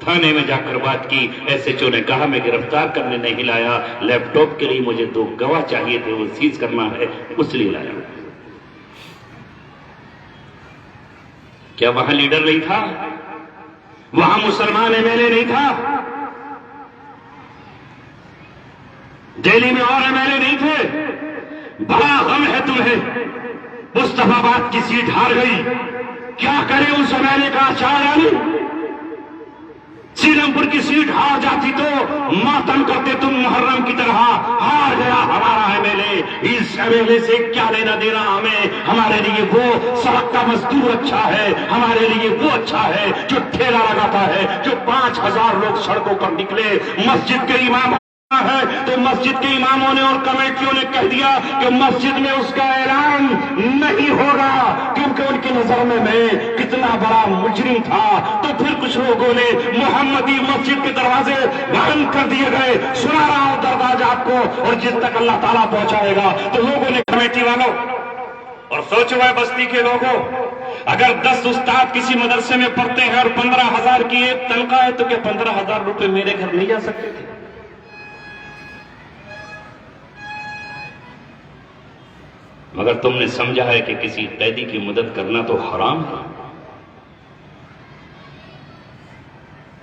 تھانے میں جا کر بات کی. SHO نے کہا میں گرفتار کرنے نہیں لایا، لیپ ٹاپ کے لیے مجھے 2 گواہ چاہیے تھے، وہ سیز کرنا ہے، اس لیے لایا. کیا وہاں لیڈر نہیں تھا؟ وہاں مسلمان MLA نہیں تھا؟ دہلی میں اور MLA نہیں تھے؟ بڑا غم ہے تمہیں. مصطفیٰ آباد کی سیٹ ہار گئی، کیا کرے اس MLA کا چار آنی؟ سیلم پور کی سیٹ ہار جاتی تو ماتم کرتے تم محرم کی طرح. ہار گیا ہمارا MLA، اس MLA سے کیا لینا دینا ہمیں؟ ہمارے لیے وہ سڑک کا مزدور اچھا ہے، ہمارے لیے وہ اچھا ہے جو ٹھیلا لگاتا ہے. جو 5,000 لوگ سڑکوں پر نکلے، مسجد کے امام ہے تو مسجد کے اماموں نے اور کمیٹیوں نے کہہ دیا کہ مسجد میں اس کا اعلان نہیں ہوگا، کیونکہ ان کی نظر میں کتنا بڑا مجرم تھا. تو پھر کچھ لوگوں نے محمدی مسجد کے دروازے بند کر دیے گئے. سنا رہا ہوں دروازہ آپ کو، اور جس تک اللہ تعالیٰ پہنچائے گا. تو لوگوں نے کمیٹی والوں اور سوچو ہے بستی کے لوگوں، اگر 10 استاد کسی مدرسے میں پڑھتے ہیں اور 15,000 کی ایک تنخواہ ہے تو کیا 15,000 روپے میرے گھر نہیں جا سکتے تھے؟ مگر تم نے سمجھا ہے کہ کسی قیدی کی مدد کرنا تو حرام ہے،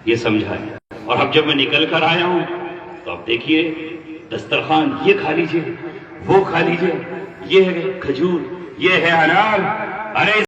یہ سمجھا ہے. اور اب جب میں نکل کر آیا ہوں تو اب دیکھیے دسترخوان یہ کھا لیجئے، وہ کھا لیجئے، یہ ہے کھجور، یہ ہے انار. ارے